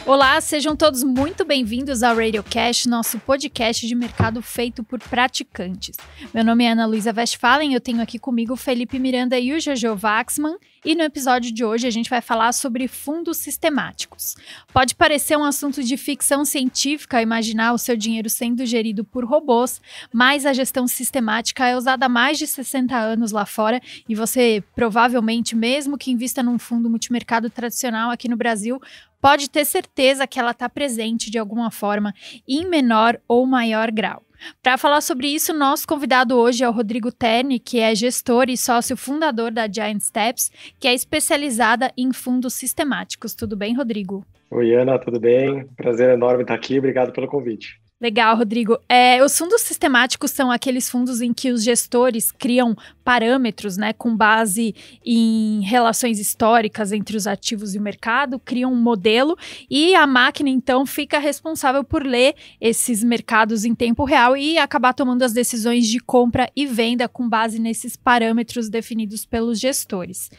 Olá, sejam todos muito bem-vindos ao Radiocast, nosso podcast de mercado feito por praticantes. Meu nome é Ana Luísa Westphalen, eu tenho aqui comigo o Felipe Miranda e o Jojo Waxman, e no episódio de hoje a gente vai falar sobre fundos sistemáticos. Pode parecer um assunto de ficção científica imaginar o seu dinheiro sendo gerido por robôs, mas a gestão sistemática é usada há mais de 60 anos lá fora e você provavelmente, mesmo que invista num fundo multimercado tradicional aqui no Brasil, pode ter certeza que ela está presente de alguma forma em menor ou maior grau. Para falar sobre isso, nosso convidado hoje é o Rodrigo Terni, que é gestor e sócio fundador da Giant Steps, que é especializada em fundos sistemáticos. Tudo bem, Rodrigo? Oi, Ana, tudo bem? Prazer enorme estar aqui, obrigado pelo convite. Legal, Rodrigo. Os fundos sistemáticos são aqueles fundos em que os gestores criam parâmetros, né, com base em relações históricas entre os ativos e o mercado, criam um modelo e a máquina, então, fica responsável por ler esses mercados em tempo real e acabar tomando as decisões de compra e venda com base nesses parâmetros definidos pelos gestores.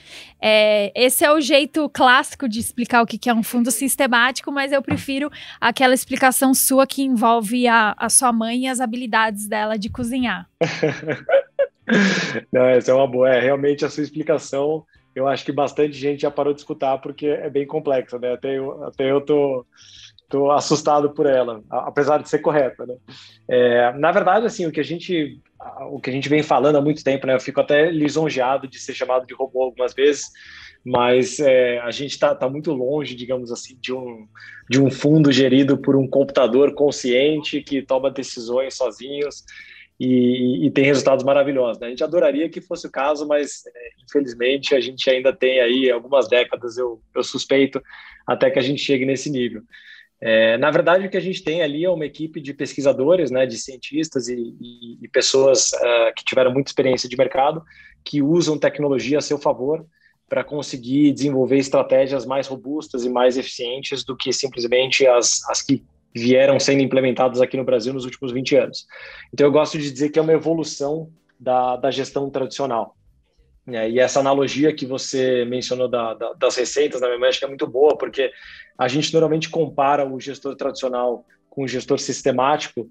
Esse é o jeito clássico de explicar o que é um fundo sistemático, mas eu prefiro aquela explicação sua que envolve a sua mãe e as habilidades dela de cozinhar. Não, essa é uma boa. Realmente a sua explicação, eu acho que bastante gente já parou de escutar porque é bem complexa, né? Até eu tô assustado por ela, apesar de ser correta, né? Na verdade, assim, o que a gente vem falando há muito tempo, né? Eu fico até lisonjeado de ser chamado de robô algumas vezes, mas a gente está muito longe, digamos assim, de um fundo gerido por um computador consciente que toma decisões sozinhos e tem resultados maravilhosos, né? A gente adoraria que fosse o caso, mas infelizmente a gente ainda tem aí algumas décadas, eu suspeito, até que a gente chegue nesse nível. Na verdade, o que a gente tem ali é uma equipe de pesquisadores, né, de cientistas e pessoas que tiveram muita experiência de mercado, que usam tecnologia a seu favor para conseguir desenvolver estratégias mais robustas e mais eficientes do que simplesmente as que vieram sendo implementadas aqui no Brasil nos últimos 20 anos. Então, eu gosto de dizer que é uma evolução da gestão tradicional. E essa analogia que você mencionou das receitas, na minha mente, é muito boa, porque a gente normalmente compara o gestor tradicional com o gestor sistemático,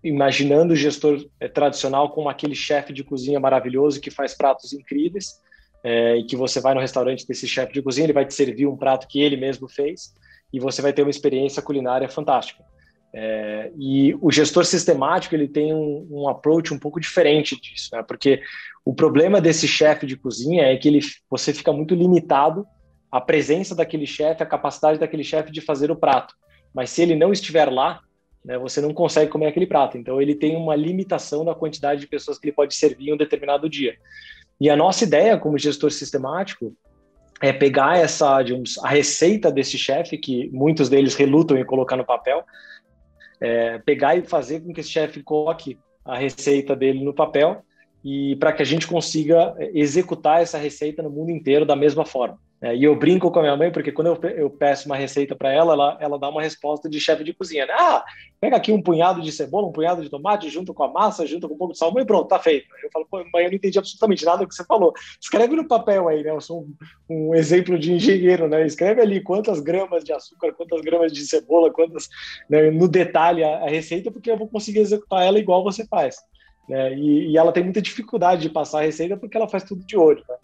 imaginando o gestor tradicional como aquele chefe de cozinha maravilhoso que faz pratos incríveis, e que você vai no restaurante desse chefe de cozinha, ele vai te servir um prato que ele mesmo fez, e você vai ter uma experiência culinária fantástica. E o gestor sistemático, ele tem um approach um pouco diferente disso, né? Porque o problema desse chefe de cozinha é que você fica muito limitado à presença daquele chefe, à capacidade daquele chefe de fazer o prato. Mas se ele não estiver lá, né, você não consegue comer aquele prato. Então, ele tem uma limitação na quantidade de pessoas que ele pode servir em um determinado dia. E a nossa ideia como gestor sistemático é pegar a receita desse chefe, que muitos deles relutam em colocar no papel, pegar e fazer com que esse chefe coloque a receita dele no papel e para que a gente consiga executar essa receita no mundo inteiro da mesma forma. E eu brinco com a minha mãe, porque quando eu peço uma receita para ela dá uma resposta de chefe de cozinha, né? Pega aqui um punhado de cebola, um punhado de tomate, junto com a massa, junto com um pouco de salmão e pronto, tá feito. Eu falo, pô, mãe, eu não entendi absolutamente nada do que você falou. Escreve no papel aí, né? Eu sou um exemplo de engenheiro, né? Escreve ali quantas gramas de açúcar, quantas gramas de cebola, quantas, né, no detalhe a receita, porque eu vou conseguir executar ela igual você faz. Né? E ela tem muita dificuldade de passar a receita porque ela faz tudo de olho, né?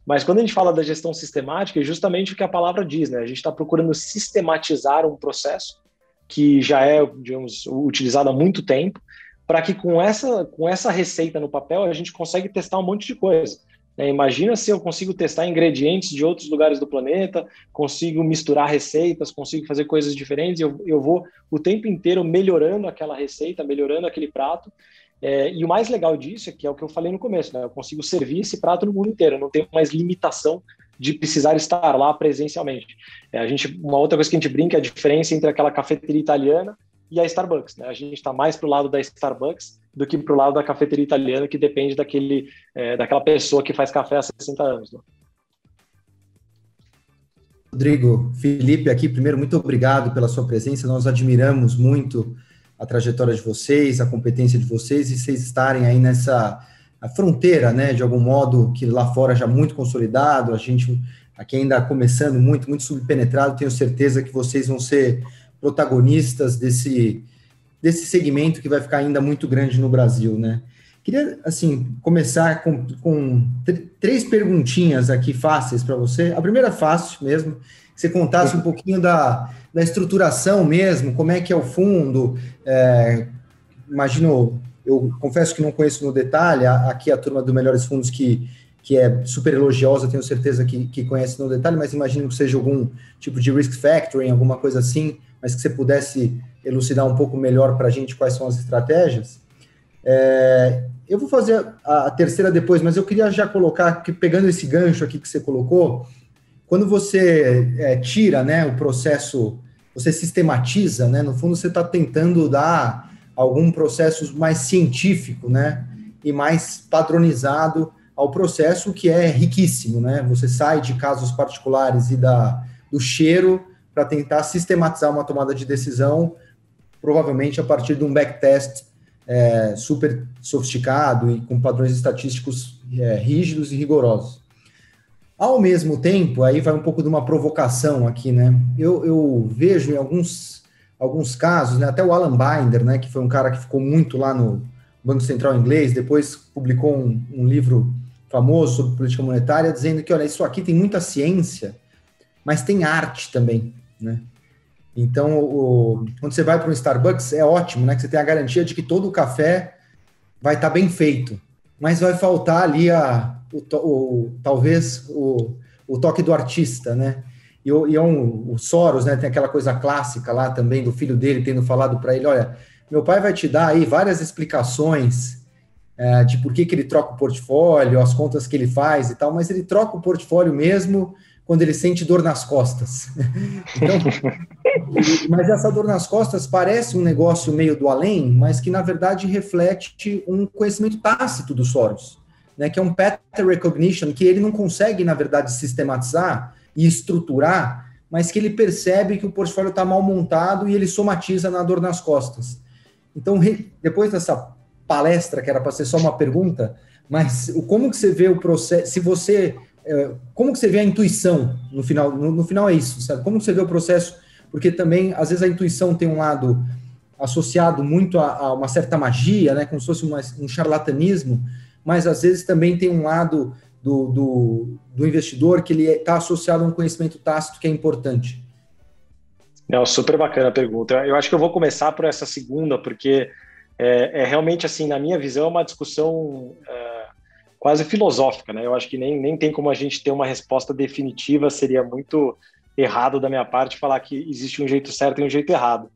Mas quando a gente fala da gestão sistemática, é justamente o que a palavra diz, né? A gente está procurando sistematizar um processo que já é, digamos, utilizado há muito tempo, para que com essa receita no papel a gente consegue testar um monte de coisa. Imagina se eu consigo testar ingredientes de outros lugares do planeta, consigo misturar receitas, consigo fazer coisas diferentes, eu vou o tempo inteiro melhorando aquela receita, melhorando aquele prato. E o mais legal disso é que é o que eu falei no começo, né? Eu consigo servir esse prato no mundo inteiro, eu não tenho mais limitação de precisar estar lá presencialmente. Uma outra coisa que a gente brinca é a diferença entre aquela cafeteria italiana e a Starbucks, né? A gente está mais para o lado da Starbucks do que para o lado da cafeteria italiana, que depende daquela pessoa que faz café há 60 anos. Né? Rodrigo, Felipe aqui, primeiro, muito obrigado pela sua presença, nós admiramos muito a trajetória de vocês, a competência de vocês e vocês estarem aí nessa fronteira, né, de algum modo, que lá fora já muito consolidado, a gente aqui ainda começando, muito subpenetrado, tenho certeza que vocês vão ser protagonistas desse segmento que vai ficar ainda muito grande no Brasil, né? Queria, assim, começar com 3 perguntinhas aqui fáceis para você. A primeira fácil mesmo, que você contasse um pouquinho da estruturação mesmo, como é que é o fundo. Imagino, eu confesso que não conheço no detalhe, aqui a turma do Melhores Fundos que é super elogiosa, tenho certeza que conhece no detalhe, mas imagino que seja algum tipo de risk factoring, alguma coisa assim, mas que você pudesse elucidar um pouco melhor para a gente quais são as estratégias. Eu vou fazer a terceira depois, mas eu queria já colocar, que pegando esse gancho aqui que você colocou, quando você tira, né, o processo, você sistematiza, né, no fundo você está tentando dar algum processo mais científico, né, e mais padronizado ao processo, que é riquíssimo, né, você sai de casos particulares e do cheiro para tentar sistematizar uma tomada de decisão, provavelmente a partir de um backtest super sofisticado e com padrões estatísticos rígidos e rigorosos. Ao mesmo tempo, aí vai um pouco de uma provocação aqui, né? Eu vejo em alguns casos, né, até o Alan Binder, né, que foi um cara que ficou muito lá no Banco Central inglês, depois publicou um livro famoso sobre política monetária, dizendo que, olha, isso aqui tem muita ciência, mas tem arte também, né? Então, quando você vai para um Starbucks, é ótimo, né? Que você tem a garantia de que todo o café vai estar bem feito, mas vai faltar ali talvez o toque do artista, né? O Soros, né? Tem aquela coisa clássica lá também do filho dele tendo falado para ele, olha, meu pai vai te dar aí várias explicações de por que ele troca o portfólio, as contas que ele faz e tal, mas ele troca o portfólio mesmo quando ele sente dor nas costas. Então, mas essa dor nas costas parece um negócio meio do além, mas que, na verdade, reflete um conhecimento tácito do Soros, né, que é um pattern recognition, que ele não consegue, na verdade, sistematizar e estruturar, mas que ele percebe que o portfólio está mal montado e ele somatiza na dor nas costas. Então, depois dessa palestra, que era para ser só uma pergunta, mas como que você vê o processo, como que você vê a intuição no final? No final é isso, sabe? Como que você vê o processo? Porque também, às vezes, a intuição tem um lado associado muito a uma certa magia, né? Como se fosse um charlatanismo, mas às vezes também tem um lado do investidor que ele está associado a um conhecimento tácito que é importante. Não, super bacana a pergunta. Eu acho que eu vou começar por essa segunda, porque realmente, assim, na minha visão, é uma discussão quase filosófica, né? Eu acho que nem tem como a gente ter uma resposta definitiva, seria muito errado da minha parte falar que existe um jeito certo e um jeito errado.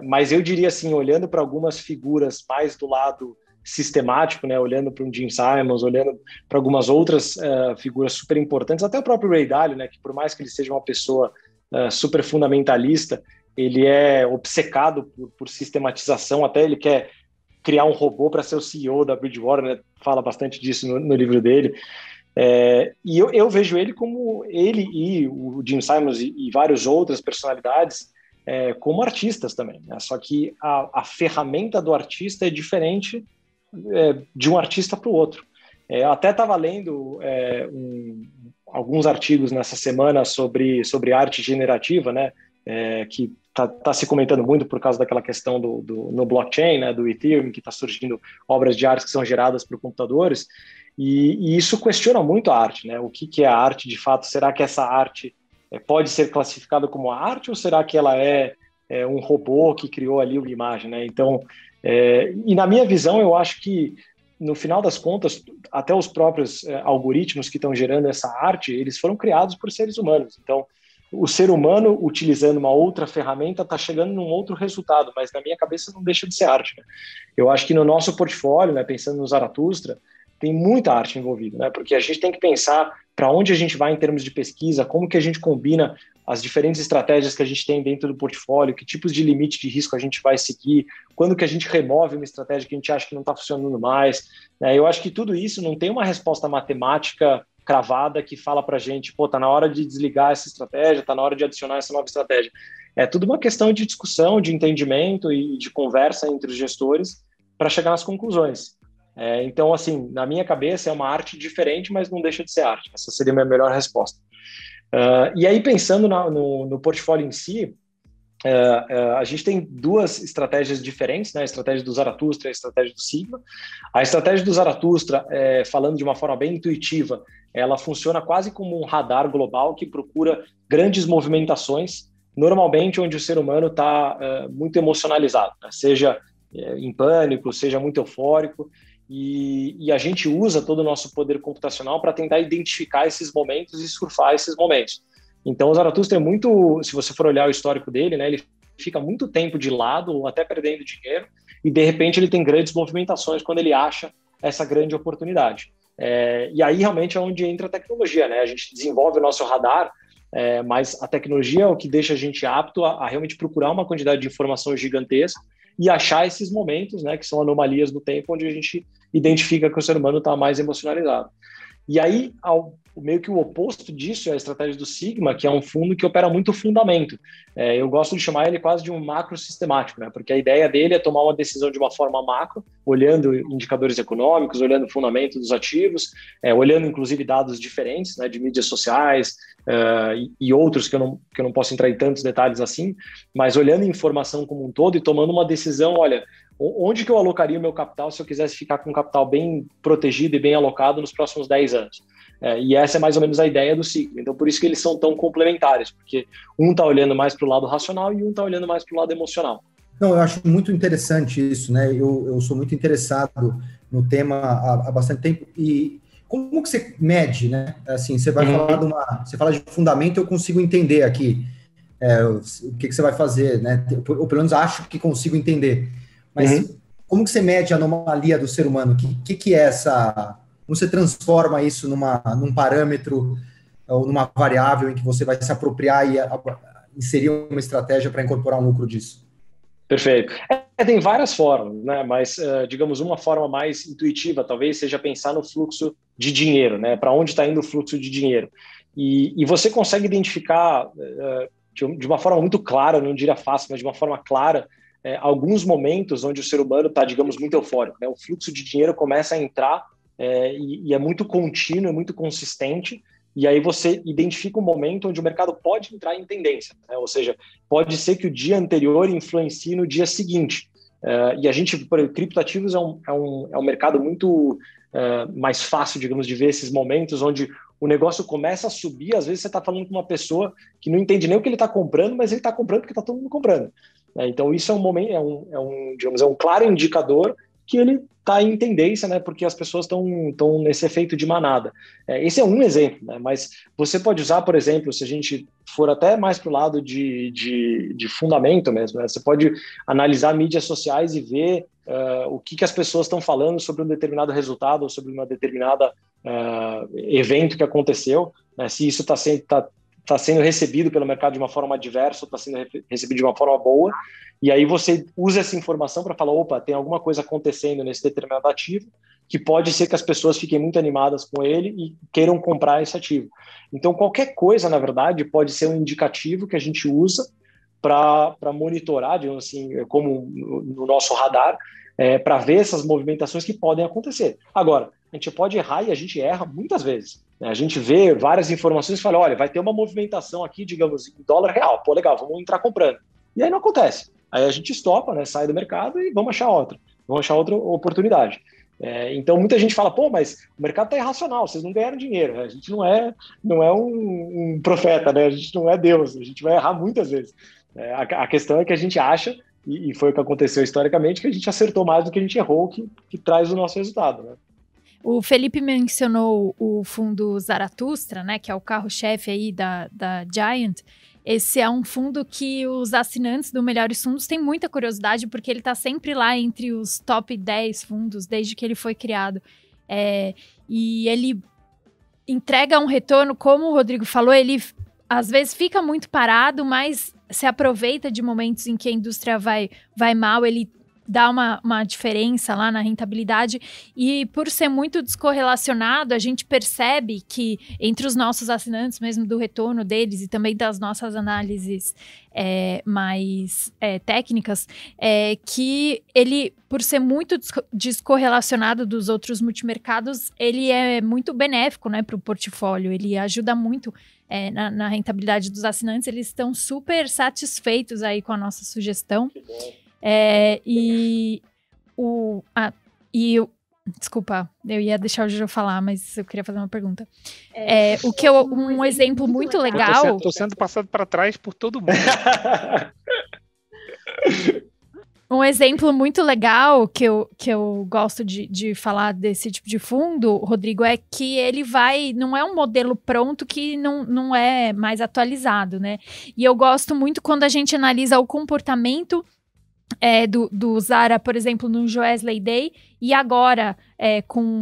Mas eu diria assim, olhando para algumas figuras mais do lado sistemático, né? Olhando para um Jim Simons, olhando para algumas outras figuras super importantes, até o próprio Ray Dalio, né? Que por mais que ele seja uma pessoa super fundamentalista, ele é obcecado por sistematização, até ele quer criar um robô para ser o CEO da Bridgewater, né? Fala bastante disso no livro dele. E eu vejo ele como ele e o Jim Simons e várias outras personalidades como artistas também, né? Só que a ferramenta do artista é diferente de um artista para o outro. Eu até estava lendo alguns artigos nessa semana sobre arte generativa, né? Que está se comentando muito por causa daquela questão no blockchain, né, do Ethereum, que está surgindo obras de arte que são geradas por computadores, e isso questiona muito a arte, né? O que é a arte de fato? Será que essa arte pode ser classificada como arte, ou será que ela é um robô que criou ali uma imagem, né? Então, e na minha visão, eu acho que no final das contas, até os próprios algoritmos que estão gerando essa arte, eles foram criados por seres humanos. Então, o ser humano, utilizando uma outra ferramenta, está chegando num outro resultado, mas na minha cabeça não deixa de ser arte, né? Eu acho que no nosso portfólio, né, pensando no Zaratustra, tem muita arte envolvida, né? Porque a gente tem que pensar para onde a gente vai em termos de pesquisa, como que a gente combina as diferentes estratégias que a gente tem dentro do portfólio, que tipos de limite de risco a gente vai seguir, quando que a gente remove uma estratégia que a gente acha que não está funcionando mais, né? Eu acho que tudo isso não tem uma resposta matemática cravada que fala para a gente, tá na hora de desligar essa estratégia, tá na hora de adicionar essa nova estratégia. É tudo uma questão de discussão, de entendimento e de conversa entre os gestores para chegar nas conclusões. Então, assim, na minha cabeça é uma arte diferente, mas não deixa de ser arte. Essa seria a minha melhor resposta. E aí, pensando no portfólio em si, a gente tem duas estratégias diferentes, né? A estratégia do Zaratustra e a estratégia do Sigma. A estratégia do Zaratustra, falando de uma forma bem intuitiva, ela funciona quase como um radar global que procura grandes movimentações, normalmente onde o ser humano está muito emocionalizado, né? Seja em pânico, seja muito eufórico, e a gente usa todo o nosso poder computacional para tentar identificar esses momentos e surfar esses momentos. Então, o Zaratustra é muito, se você for olhar o histórico dele, né, ele fica muito tempo de lado, ou até perdendo dinheiro, e de repente ele tem grandes movimentações quando ele acha essa grande oportunidade. E aí realmente é onde entra a tecnologia, né? A gente desenvolve o nosso radar, mas a tecnologia é o que deixa a gente apto a realmente procurar uma quantidade de informação gigantesca e achar esses momentos, né, que são anomalias do tempo, onde a gente identifica que o ser humano está mais emocionalizado. E aí, meio que o oposto disso é a estratégia do Sigma, que é um fundo que opera muito fundamento. Eu gosto de chamar ele quase de um macro sistemático, né? Porque a ideia dele é tomar uma decisão de uma forma macro, olhando indicadores econômicos, olhando o fundamento dos ativos, olhando inclusive dados diferentes, né, de mídias sociais e outros que eu não posso entrar em tantos detalhes assim, mas olhando a informação como um todo e tomando uma decisão, olha, onde que eu alocaria o meu capital se eu quisesse ficar com um capital bem protegido e bem alocado nos próximos 10 anos? E essa é mais ou menos a ideia do Sigma. Então, por isso que eles são tão complementares, porque um está olhando mais para o lado racional e um está olhando mais para o lado emocional. Não, eu acho muito interessante isso, né? Eu sou muito interessado no tema há bastante tempo. E como que você mede, né? Assim, você vai falar você fala de fundamento, eu consigo entender aqui o que você vai fazer, né? Ou pelo menos acho que consigo entender. Mas como que você mede a anomalia do ser humano? O que é essa... Como você transforma isso num parâmetro ou numa variável em que você vai se apropriar e inserir uma estratégia para incorporar um lucro disso? Perfeito. Tem várias formas, né? Mas, digamos, uma forma mais intuitiva talvez seja pensar no fluxo de dinheiro, né? Para onde está indo o fluxo de dinheiro. E você consegue identificar de uma forma muito clara, não diria fácil, mas de uma forma clara, alguns momentos onde o ser humano está, digamos, muito eufórico, né? O fluxo de dinheiro começa a entrar e é muito contínuo, é muito consistente, e aí você identifica um momento onde o mercado pode entrar em tendência, né? Ou seja, pode ser que o dia anterior influencie no dia seguinte. E a gente, por criptoativos, é um mercado muito mais fácil, digamos, de ver esses momentos onde o negócio começa a subir. Às vezes você está falando com uma pessoa que não entende nem o que ele está comprando, mas ele está comprando porque está todo mundo comprando. Então, isso é um momento, digamos, é um claro indicador que ele está em tendência, né? Porque as pessoas estão nesse efeito de manada. Esse é um exemplo, né? Mas você pode usar, por exemplo, se a gente for até mais para o lado de fundamento mesmo, né? Você pode analisar mídias sociais e ver o que as pessoas estão falando sobre um determinado resultado ou sobre uma determinada evento que aconteceu, né? Se isso está sendo recebido pelo mercado de uma forma adversa ou está sendo recebido de uma forma boa, e aí você usa essa informação para falar, opa, tem alguma coisa acontecendo nesse determinado ativo que pode ser que as pessoas fiquem muito animadas com ele e queiram comprar esse ativo. Então, qualquer coisa, na verdade, pode ser um indicativo que a gente usa para monitorar, digamos assim, como no nosso radar, para ver essas movimentações que podem acontecer. Agora, a gente pode errar e a gente erra muitas vezes. A gente vê várias informações e fala, olha, vai ter uma movimentação aqui, digamos, em dólar real. Pô, legal, vamos entrar comprando. E aí não acontece. Aí a gente estopa, né, sai do mercado e vamos achar outra oportunidade. Então, muita gente fala, pô, mas o mercado está irracional, vocês não ganharam dinheiro. A gente não é um profeta, né? A gente não é Deus, a gente vai errar muitas vezes. A questão é que a gente acha, e foi o que aconteceu historicamente, que a gente acertou mais do que a gente errou, que traz o nosso resultado, né? O Felipe mencionou o fundo Zaratustra, né, que é o carro-chefe aí da Giant. Esse é um fundo que os assinantes do Melhores Fundos têm muita curiosidade, porque ele está sempre lá entre os top 10 fundos, desde que ele foi criado. E ele entrega um retorno, como o Rodrigo falou, ele às vezes fica muito parado, mas se aproveita de momentos em que a indústria vai mal, ele dá uma diferença lá na rentabilidade, e por ser muito descorrelacionado, a gente percebe que entre os nossos assinantes, mesmo do retorno deles e também das nossas análises mais técnicas, que ele, por ser muito descorrelacionado dos outros multimercados, ele é muito benéfico, né, para o portfólio, ele ajuda muito na rentabilidade dos assinantes, eles estão super satisfeitos aí com a nossa sugestão. Desculpa, eu ia deixar o Jojo falar, mas eu queria fazer uma pergunta. Um exemplo muito legal... Eu tô sendo passado para trás por todo mundo. Um exemplo muito legal que eu gosto de falar desse tipo de fundo, Rodrigo, é que ele não é um modelo pronto que não é mais atualizado, né? E eu gosto muito quando a gente analisa o comportamento do Zara, por exemplo, no Joesley Day, e agora,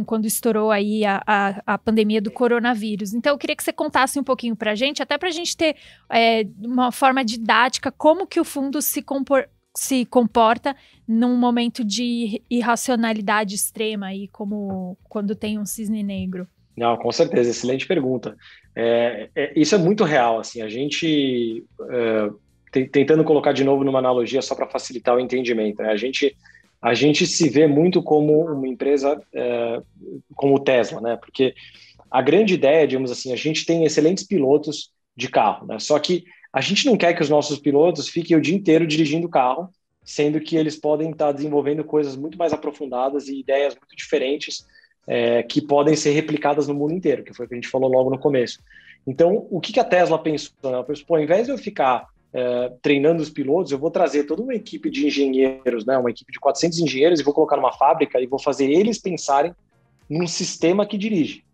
quando estourou aí a pandemia do coronavírus. Então, eu queria que você contasse um pouquinho pra gente, até pra gente ter uma forma didática, como que o fundo se comporta num momento de irracionalidade extrema, aí, como quando tem um cisne negro. Não, com certeza, excelente pergunta. Isso é muito real, assim, a gente... tentando colocar de novo numa analogia só para facilitar o entendimento, né? A gente se vê muito como uma empresa como o Tesla, né? Porque a grande ideia, digamos assim, a gente tem excelentes pilotos de carro, né? Só que a gente não quer que os nossos pilotos fiquem o dia inteiro dirigindo o carro, sendo que eles podem estar desenvolvendo coisas muito mais aprofundadas e ideias muito diferentes que podem ser replicadas no mundo inteiro, que foi o que a gente falou logo no começo. Então, o que a Tesla pensou? Ela pensou, ao invés de eu ficar treinando os pilotos, eu vou trazer toda uma equipe de engenheiros, né, uma equipe de 400 engenheiros, e vou colocar numa fábrica e vou fazer eles pensarem num sistema que dirige.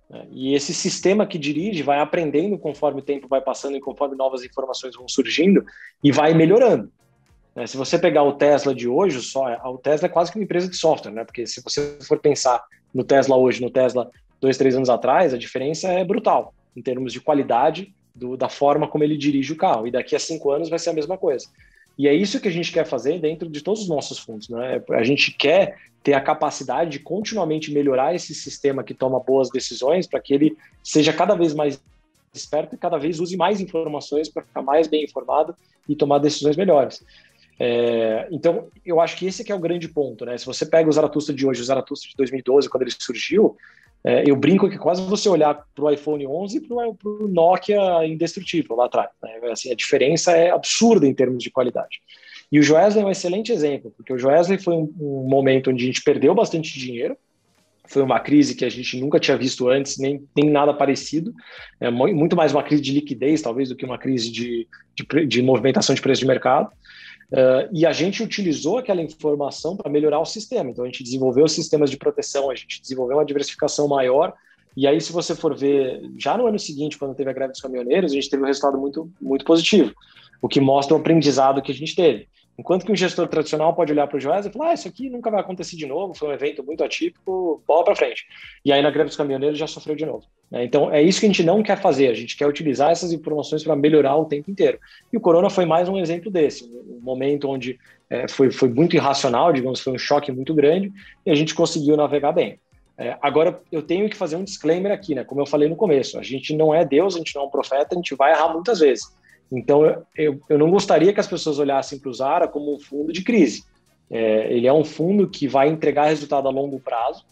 Né? E esse sistema que dirige vai aprendendo conforme o tempo vai passando e conforme novas informações vão surgindo e vai melhorando. Né? Se você pegar o Tesla de hoje, o Tesla é quase que uma empresa de software, né? Porque se você for pensar no Tesla hoje, no Tesla 2, 3 anos atrás, a diferença é brutal em termos de qualidade da forma como ele dirige o carro, e daqui a 5 anos vai ser a mesma coisa. E é isso que a gente quer fazer dentro de todos os nossos fundos, né? A gente quer ter a capacidade de continuamente melhorar esse sistema que toma boas decisões para que ele seja cada vez mais esperto e cada vez use mais informações para ficar mais bem informado e tomar decisões melhores. Então, eu acho que esse que é o grande ponto, né? Se você pega o Zaratustra de hoje, o Zaratustra de 2012, quando ele surgiu, eu brinco que quase você olhar para o iPhone 11 e para o Nokia indestrutível lá atrás. Né? Assim, a diferença é absurda em termos de qualidade. E o Joesley é um excelente exemplo, porque o Joesley foi um momento onde a gente perdeu bastante dinheiro, foi uma crise que a gente nunca tinha visto antes, nem nada parecido, muito mais uma crise de liquidez, talvez, do que uma crise de movimentação de preço de mercado. E a gente utilizou aquela informação para melhorar o sistema. Então, a gente desenvolveu sistemas de proteção, a gente desenvolveu uma diversificação maior. E aí, se você for ver, já no ano seguinte, quando teve a greve dos caminhoneiros, a gente teve um resultado muito, muito positivo, o que mostra o aprendizado que a gente teve. Enquanto que um gestor tradicional pode olhar para o Joesley e falar, isso aqui nunca vai acontecer de novo, foi um evento muito atípico, bola para frente. E aí, na greve dos caminhoneiros, já sofreu de novo. Então, é isso que a gente não quer fazer, a gente quer utilizar essas informações para melhorar o tempo inteiro. E o Corona foi mais um exemplo desse, um momento onde foi muito irracional, digamos, foi um choque muito grande, e a gente conseguiu navegar bem. Agora, eu tenho que fazer um disclaimer aqui, né? Como eu falei no começo, a gente não é Deus, a gente não é um profeta, a gente vai errar muitas vezes. Então, eu não gostaria que as pessoas olhassem para o Zara como um fundo de crise. Ele é um fundo que vai entregar resultado a longo prazo,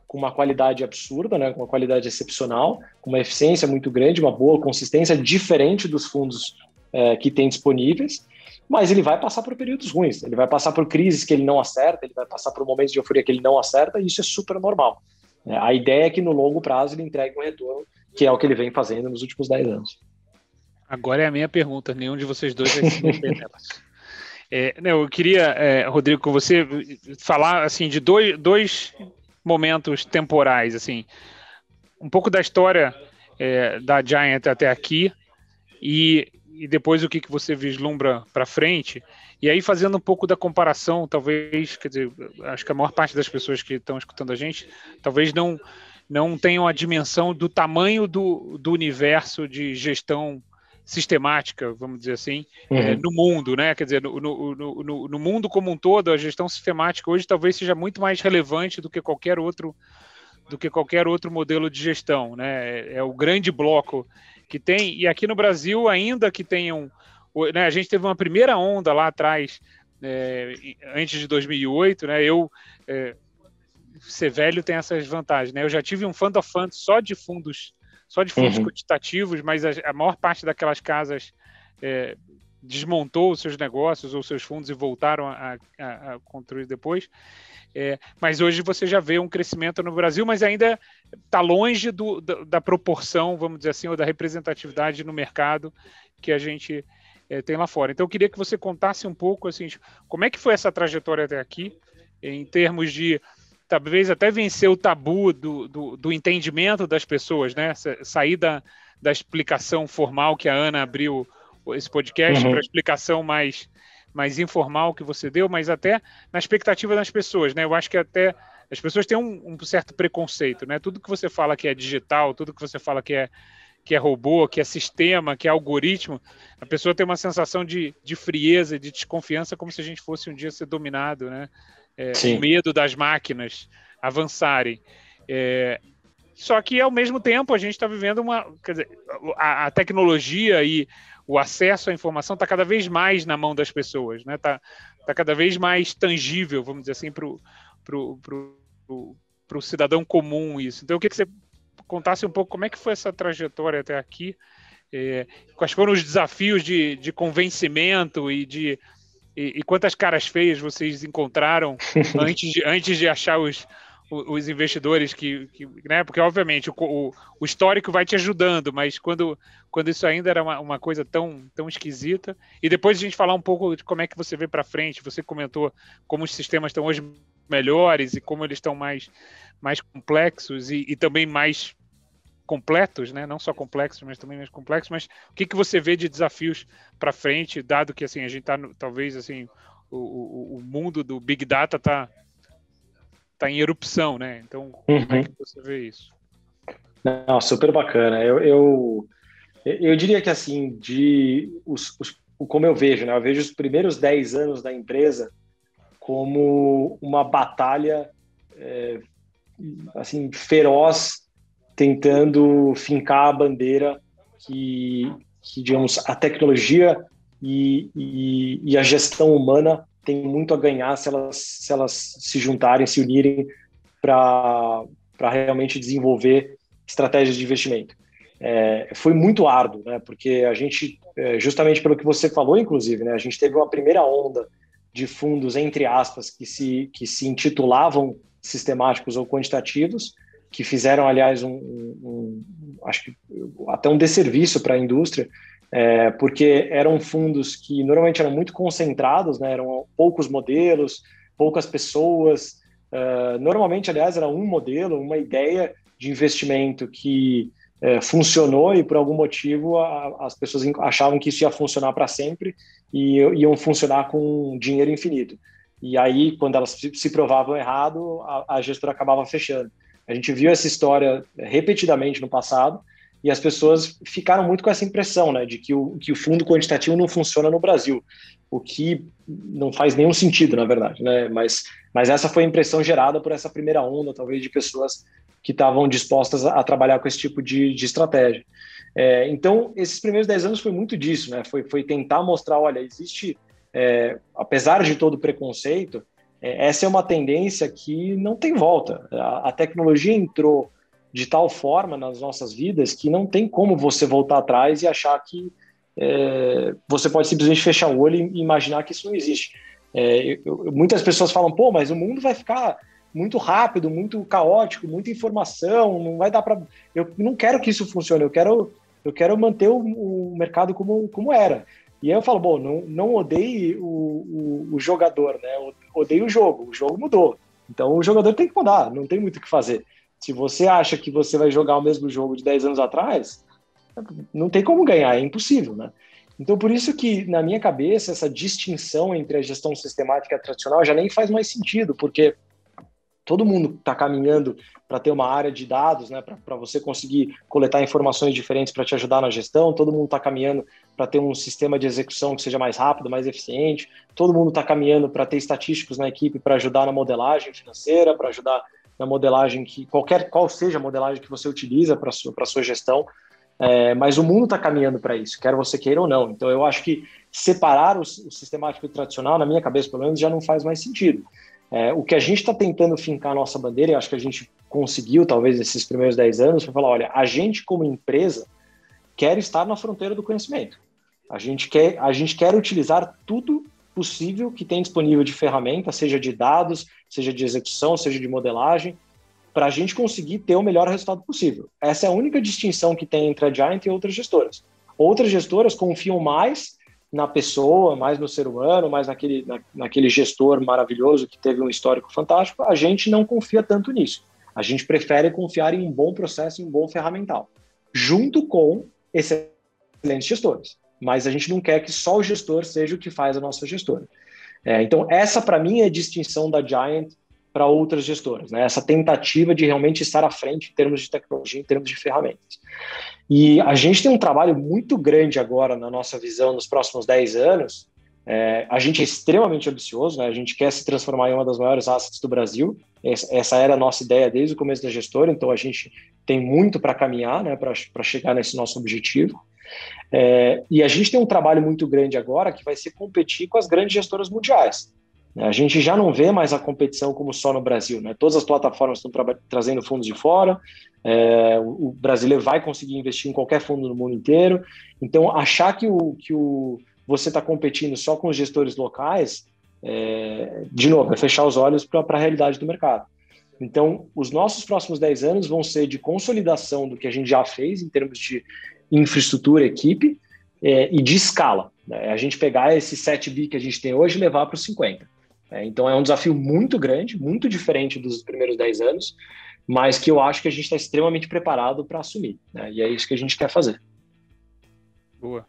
com uma qualidade absurda, né, com uma qualidade excepcional, com uma eficiência muito grande, uma boa consistência, diferente dos fundos que tem disponíveis, mas ele vai passar por períodos ruins, ele vai passar por crises que ele não acerta, ele vai passar por momentos de euforia que ele não acerta, e isso é super normal. A ideia é que no longo prazo ele entregue um retorno, que é o que ele vem fazendo nos últimos 10 anos. Agora é a minha pergunta, nenhum de vocês dois vai se meter nelas. Eu queria, Rodrigo, com você falar assim, de dois momentos temporais, assim, um pouco da história da Giant até aqui e depois o que você vislumbra para frente, e aí fazendo um pouco da comparação, talvez, quer dizer, acho que a maior parte das pessoas que estão escutando a gente, talvez não tenham a dimensão do tamanho do universo de gestão sistemática, vamos dizer assim, no mundo, né? Quer dizer, no mundo como um todo, a gestão sistemática hoje talvez seja muito mais relevante do que qualquer outro modelo de gestão, né? É o grande bloco que tem, e aqui no Brasil, ainda que tenham, né, a gente teve uma primeira onda lá atrás, antes de 2008, né? Ser velho tem essas vantagens, né? Eu já tive um fund of funds só de fundos quantitativos, mas a maior parte daquelas casas desmontou os seus negócios ou seus fundos e voltaram a construir depois. Mas hoje você já vê um crescimento no Brasil, mas ainda está longe da proporção, vamos dizer assim, ou da representatividade no mercado que a gente tem lá fora. Então, eu queria que você contasse um pouco, assim, como é que foi essa trajetória até aqui, em termos de, talvez, até vencer o tabu do entendimento das pessoas, né? Sair da explicação formal que a Ana abriu esse podcast para a explicação mais informal que você deu, mas até na expectativa das pessoas, né? Eu acho que até as pessoas têm um certo preconceito, né? Tudo que você fala que é digital, tudo que você fala que é robô, que é sistema, que é algoritmo, a pessoa tem uma sensação de frieza, de desconfiança, como se a gente fosse um dia ser dominado, né? O medo das máquinas avançarem. Só que, ao mesmo tempo, a gente está vivendo quer dizer, a tecnologia e o acesso à informação está cada vez mais na mão das pessoas, né? Tá cada vez mais tangível, vamos dizer assim, para o cidadão comum isso. Então, eu queria que você contasse um pouco como é que foi essa trajetória até aqui, quais foram os desafios de convencimento e quantas caras feias vocês encontraram antes de achar os investidores né? Porque, obviamente, o histórico vai te ajudando, mas quando isso ainda era uma coisa tão esquisita. E depois a gente falar um pouco de como é que você vê para frente. Você comentou como os sistemas estão hoje melhores e como eles estão mais complexos e também mais completos, né? Não só complexos, mas também mais complexos. Mas o que você vê de desafios para frente, dado que assim, a gente está, talvez, assim, o mundo do Big Data está em erupção, né? Então, como é que você vê isso? Não, super bacana. Eu diria que, assim, como eu vejo, né? Eu vejo os primeiros 10 anos da empresa como uma batalha assim, feroz, tentando fincar a bandeira que digamos, a tecnologia e a gestão humana tem muito a ganhar se elas se juntarem, se unirem para realmente desenvolver estratégias de investimento. Foi muito árduo, né? Porque a gente, justamente pelo que você falou, inclusive, né? A gente teve uma primeira onda de fundos, entre aspas, que se intitulavam sistemáticos ou quantitativos, que fizeram, aliás, acho que até um desserviço para a indústria, porque eram fundos que normalmente eram muito concentrados, né? Eram poucos modelos, poucas pessoas. Normalmente, aliás, era um modelo, uma ideia de investimento que funcionou e, por algum motivo, as pessoas achavam que isso ia funcionar para sempre e iam funcionar com dinheiro infinito. E aí, quando elas se provavam errado, a gestora acabava fechando. A gente viu essa história repetidamente no passado e as pessoas ficaram muito com essa impressão, né, de que o fundo quantitativo não funciona no Brasil, o que não faz nenhum sentido, na verdade, né? Mas essa foi a impressão gerada por essa primeira onda, talvez, de pessoas que estavam dispostas a trabalhar com esse tipo de estratégia. Então, esses primeiros 10 anos foi muito disso, né? Foi tentar mostrar, olha, existe, apesar de todo o preconceito, essa é uma tendência que não tem volta. A tecnologia entrou de tal forma nas nossas vidas que não tem como você voltar atrás e achar que você pode simplesmente fechar o olho e imaginar que isso não existe. Muitas pessoas falam, pô, mas o mundo vai ficar muito rápido, muito caótico, muita informação, não vai dar para... Eu não quero que isso funcione, eu quero manter o mercado como era. E aí eu falo, bom, não odeie o jogador, né? Odeie o jogo mudou. Então o jogador tem que mudar, não tem muito o que fazer. Se você acha que você vai jogar o mesmo jogo de 10 anos atrás, não tem como ganhar, é impossível, né? Então por isso que, na minha cabeça, essa distinção entre a gestão sistemática e a tradicional já nem faz mais sentido, porque todo mundo está caminhando para ter uma área de dados, né, para você conseguir coletar informações diferentes para te ajudar na gestão, todo mundo está caminhando para ter um sistema de execução que seja mais rápido, mais eficiente, todo mundo está caminhando para ter estatísticos na equipe para ajudar na modelagem financeira, para ajudar na modelagem, qual seja a modelagem que você utiliza para a sua gestão, mas o mundo está caminhando para isso, quer você queira ou não. Então eu acho que separar o sistemático e o tradicional, na minha cabeça pelo menos, já não faz mais sentido. O que a gente está tentando fincar a nossa bandeira, e acho que a gente conseguiu, talvez, nesses primeiros 10 anos, foi falar, olha, a gente como empresa quer estar na fronteira do conhecimento. A gente quer utilizar tudo possível que tem disponível de ferramenta, seja de dados, seja de execução, seja de modelagem, para a gente conseguir ter o melhor resultado possível. Essa é a única distinção que tem entre a Giant e outras gestoras. Outras gestoras confiam mais na pessoa, mais no ser humano, mais naquele gestor maravilhoso que teve um histórico fantástico. A gente não confia tanto nisso. A gente prefere confiar em um bom processo, em um bom ferramental, junto com excelentes gestores. Mas a gente não quer que só o gestor seja o que faz a nossa gestora. Então, essa, para mim, é a distinção da Giant para outras gestoras, né? Essa tentativa de realmente estar à frente em termos de tecnologia, em termos de ferramentas. E a gente tem um trabalho muito grande agora na nossa visão nos próximos 10 anos. A gente é extremamente ambicioso, né? A gente quer se transformar em uma das maiores assets do Brasil. Essa era a nossa ideia desde o começo da gestora, então a gente tem muito para caminhar, né, para chegar nesse nosso objetivo. E a gente tem um trabalho muito grande agora que vai ser competir com as grandes gestoras mundiais. A gente já não vê mais a competição como só no Brasil, né? Todas as plataformas estão trazendo fundos de fora, o brasileiro vai conseguir investir em qualquer fundo no mundo inteiro. Então, achar que você está competindo só com os gestores locais, de novo, é fechar os olhos para a realidade do mercado. Então, os nossos próximos 10 anos vão ser de consolidação do que a gente já fez em termos de infraestrutura, equipe e de escala. Né? A gente pegar esse 7 bi que a gente tem hoje e levar para os 50. Então, é um desafio muito grande, muito diferente dos primeiros 10 anos, mas que eu acho que a gente está extremamente preparado para assumir. Né? E é isso que a gente quer fazer. Boa.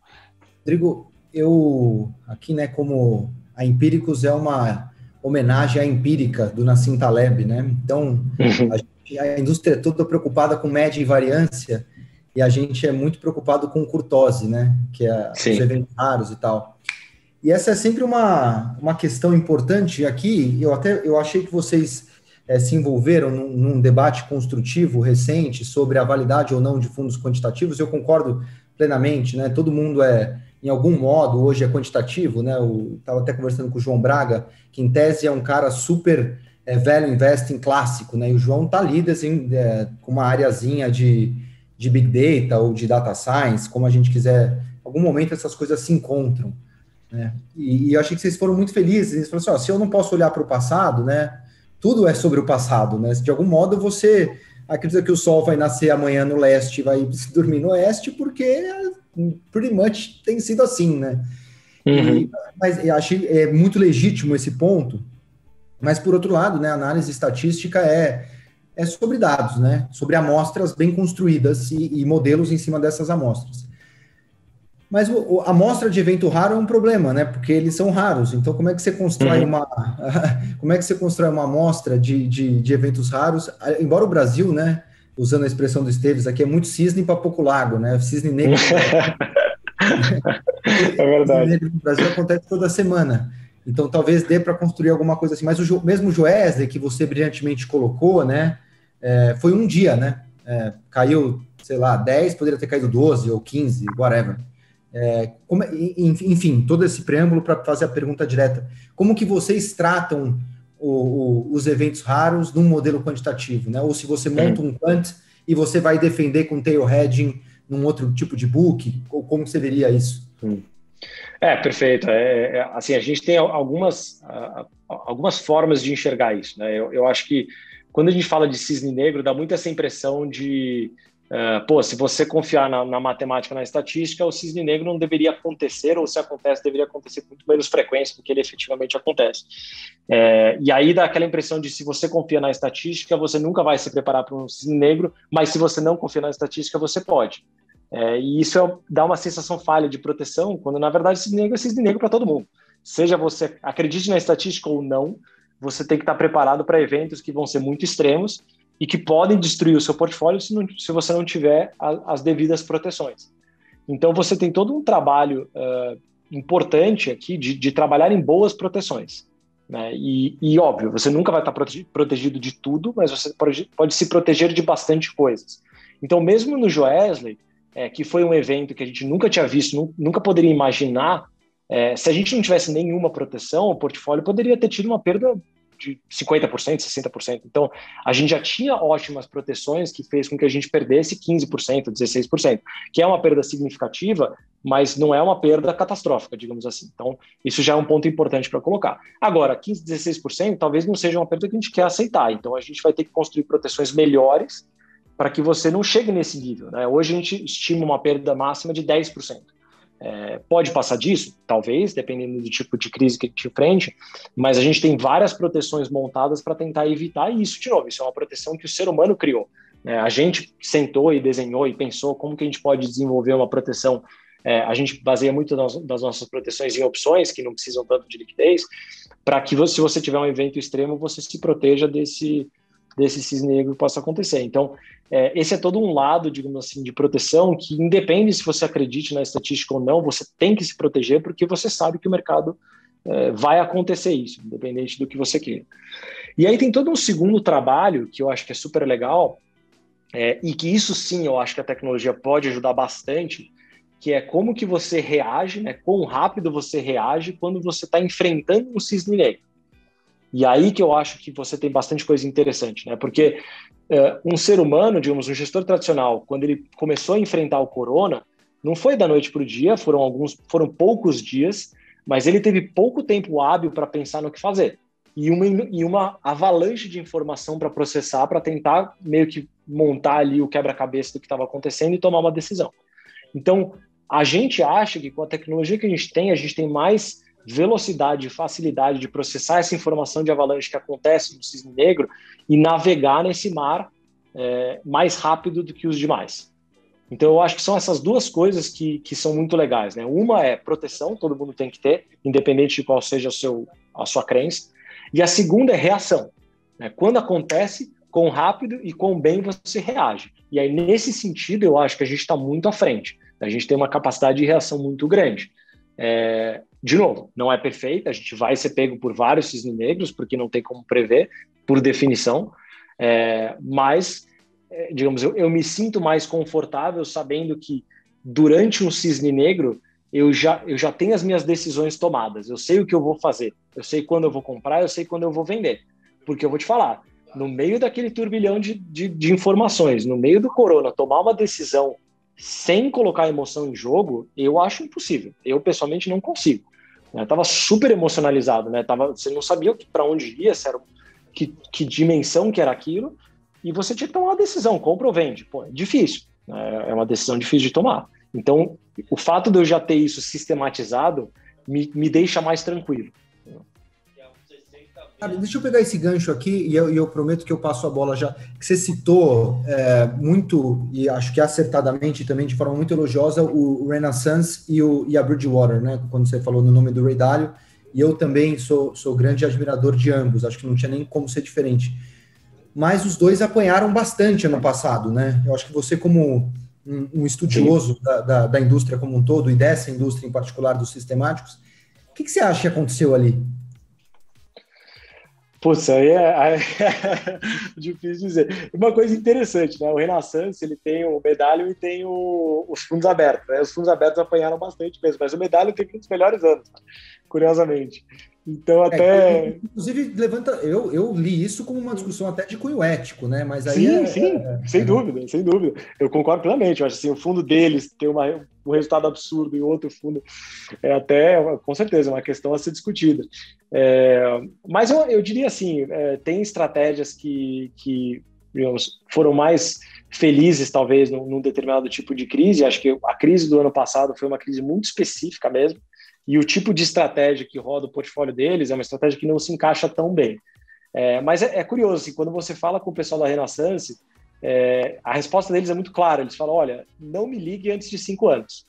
Rodrigo, eu aqui, né, como a Empíricos é uma homenagem à Empírica do Nassim Taleb, né? Então, a indústria é toda preocupada com média e variância e a gente é muito preocupado com curtose, né? Que é os eventos raros e tal. E essa é sempre uma questão importante aqui. Eu achei que vocês se envolveram num debate construtivo recente sobre a validade ou não de fundos quantitativos. Eu concordo plenamente, né? Todo mundo em algum modo, hoje é quantitativo, né? Eu estava até conversando com o João Braga, que em tese é um cara super value investing clássico, né? E o João está ali com uma areazinha de Big Data ou de Data Science, como a gente quiser. Em algum momento essas coisas se encontram, né? E eu achei que vocês foram muito felizes. Eles falaram assim, se eu não posso olhar para o passado, né? Tudo é sobre o passado, né? De algum modo você acredita que o sol vai nascer amanhã no leste e vai dormir no oeste, porque pretty much tem sido assim, né? Mas eu achei muito legítimo esse ponto, mas por outro lado, né, a análise estatística é sobre dados, né? Sobre amostras bem construídas e modelos em cima dessas amostras. Mas a amostra de evento raro é um problema, né? Porque eles são raros. Então, como é que você constrói uma amostra de eventos raros? Embora o Brasil, né? Usando a expressão do Esteves aqui, é muito cisne para pouco lago, né? Cisne negro. É verdade. Cisne negro no Brasil acontece toda semana. Então, talvez dê para construir alguma coisa assim. Mas mesmo o Joesley, que você brilhantemente colocou, né? Foi um dia, né? Caiu, sei lá, 10, poderia ter caído 12 ou 15, whatever. Enfim, todo esse preâmbulo para fazer a pergunta direta. Como que vocês tratam os eventos raros num modelo quantitativo, né? Ou se você monta um quant e você vai defender com tail hedging num outro tipo de book, ou como você veria isso? Perfeito. Assim, a gente tem algumas formas de enxergar isso, né? Eu acho que quando a gente fala de cisne negro, dá muito essa impressão de se você confiar na matemática, na estatística, o cisne negro não deveria acontecer, ou se acontece, deveria acontecer com muito menos frequência do que ele efetivamente acontece. E aí dá aquela impressão de se você confia na estatística, você nunca vai se preparar para um cisne negro, mas se você não confia na estatística, você pode. E isso dá uma sensação falha de proteção, quando na verdade cisne negro é cisne negro para todo mundo. Seja você acredite na estatística ou não, você tem que estar preparado para eventos que vão ser muito extremos e que podem destruir o seu portfólio se você não tiver as devidas proteções. Então, você tem todo um trabalho importante aqui de trabalhar em boas proteções, né? E óbvio, você nunca vai estar protegido de tudo, mas você pode se proteger de bastante coisas. Então, mesmo no Joesley, que foi um evento que a gente nunca tinha visto, nunca poderia imaginar, se a gente não tivesse nenhuma proteção, o portfólio poderia ter tido uma perda de 50%, 60%. Então, a gente já tinha ótimas proteções que fez com que a gente perdesse 15%, 16%, que é uma perda significativa, mas não é uma perda catastrófica, digamos assim. Então, isso já é um ponto importante para colocar. Agora, 15%, 16% talvez não seja uma perda que a gente quer aceitar. Então, a gente vai ter que construir proteções melhores para que você não chegue nesse nível, né? Hoje a gente estima uma perda máxima de 10%. Pode passar disso? Talvez, dependendo do tipo de crise que a gente enfrente, mas a gente tem várias proteções montadas para tentar evitar isso de novo. Isso é uma proteção que o ser humano criou, né? A gente sentou e desenhou e pensou como que a gente pode desenvolver uma proteção. A gente baseia muito das nossas proteções em opções que não precisam tanto de liquidez, para que se você tiver um evento extremo, você se proteja desse cisne negro que possa acontecer. Então, esse é todo um lado, digamos assim, de proteção que independe se você acredite na estatística ou não, você tem que se proteger porque você sabe que o mercado vai acontecer isso, independente do que você queira. E aí tem todo um segundo trabalho que eu acho que é super legal, e que isso sim eu acho que a tecnologia pode ajudar bastante, que é como que você reage, né, quão rápido você reage quando você está enfrentando um cisne negro. E aí que eu acho que você tem bastante coisa interessante, né? Porque um ser humano, digamos, um gestor tradicional, quando ele começou a enfrentar o corona, não foi da noite para o dia, foram poucos dias, mas ele teve pouco tempo hábil para pensar no que fazer. E uma avalanche de informação para processar, para tentar meio que montar ali o quebra-cabeça do que estava acontecendo e tomar uma decisão. Então, a gente acha que com a tecnologia que a gente tem mais velocidade e facilidade de processar essa informação de avalanche que acontece no cisne negro e navegar nesse mar mais rápido do que os demais. Então, eu acho que são essas duas coisas que são muito legais, né? Uma é proteção, todo mundo tem que ter, independente de qual seja a sua crença. E a segunda é reação, né? Quando acontece, quão rápido e quão bem você reage. E aí, nesse sentido, eu acho que a gente está muito à frente. A gente tem uma capacidade de reação muito grande. De novo, não é perfeita, a gente vai ser pego por vários cisnes negros, porque não tem como prever, por definição, mas, digamos, eu me sinto mais confortável sabendo que durante um cisne negro eu já tenho as minhas decisões tomadas, eu sei o que eu vou fazer, eu sei quando eu vou comprar, eu sei quando eu vou vender, porque eu vou te falar, no meio daquele turbilhão de informações, no meio do corona, tomar uma decisão sem colocar emoção em jogo, eu acho impossível. Eu, pessoalmente, não consigo. Eu estava super emocionalizado, né? Você não sabia para onde ia, que dimensão que era aquilo, e você tinha que tomar uma decisão, compra ou vende. Pô, é difícil, né? É uma decisão difícil de tomar. Então, o fato de eu já ter isso sistematizado me deixa mais tranquilo. Deixa eu pegar esse gancho aqui e eu prometo que eu passo a bola já, que você citou muito, e acho que acertadamente também, de forma muito elogiosa, o Renaissance e a Bridgewater, né? Quando você falou no nome do Ray Dalio, e eu também sou grande admirador de ambos, acho que não tinha nem como ser diferente. Mas os dois apanharam bastante ano passado, né? Eu acho que você, como um estudioso da indústria como um todo, e dessa indústria em particular dos sistemáticos, o que você acha que aconteceu ali? Putz, aí é difícil dizer. Uma coisa interessante, né? O Renaissance, ele tem o Medallion e tem os fundos abertos, né? Os fundos abertos apanharam bastante mesmo, mas o Medallion teve um dos melhores anos, curiosamente. Então, até... Inclusive, eu li isso como uma discussão até de cunho ético, né? Mas aí sim, sem dúvida, sem dúvida. Eu concordo plenamente. Eu acho assim, o fundo deles tem um resultado absurdo e o outro fundo até, com certeza, uma questão a ser discutida. Mas eu diria assim, tem estratégias que digamos, foram mais felizes, talvez, num determinado tipo de crise. Acho que a crise do ano passado foi uma crise muito específica mesmo. E o tipo de estratégia que roda o portfólio deles é uma estratégia que não se encaixa tão bem. Mas é curioso, assim, quando você fala com o pessoal da Renaissance, a resposta deles é muito clara. Eles falam, olha, não me ligue antes de 5 anos.